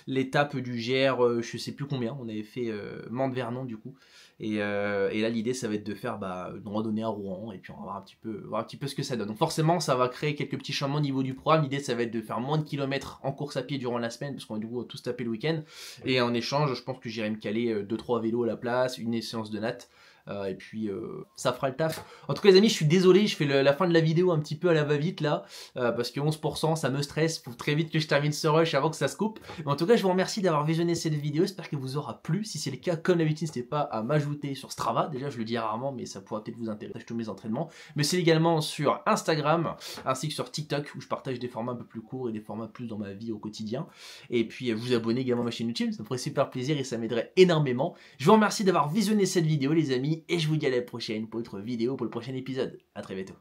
Speaker 1: l'étape du GR, je sais plus combien, on avait fait Mande-Vernon du coup. Et là l'idée ça va être de faire une randonnée à Rouen, et puis on va voir un petit peu ce que ça donne. Donc forcément ça va créer quelques petits changements au niveau du programme. L'idée ça va être de faire moins de kilomètres en course à pied durant la semaine, parce qu'on va du coup tous taper le week-end. Et en échange je pense que j'irai me caler 2-3 vélos à la place, une séance de natte. Et puis ça fera le taf. En tout cas les amis, je suis désolé, je fais la fin de la vidéo un petit peu à la va-vite là, parce que 11% ça me stresse, faut très vite que je termine ce rush avant que ça se coupe. Mais en tout cas je vous remercie d'avoir visionné cette vidéo, j'espère qu'elle vous aura plu. Si c'est le cas, comme d'habitude, n'hésitez pas à m'ajouter sur Strava, déjà je le dis rarement mais ça pourra peut-être vous intéresser, tous mes entraînements. Mais c'est également sur Instagram, ainsi que sur TikTok, où je partage des formats un peu plus courts et des formats plus dans ma vie au quotidien. Et puis vous abonnez également à ma chaîne YouTube, ça me ferait super plaisir et ça m'aiderait énormément. Je vous remercie d'avoir visionné cette vidéo les amis, et je vous dis à la prochaine pour une autre vidéo, pour le prochain épisode. A très bientôt.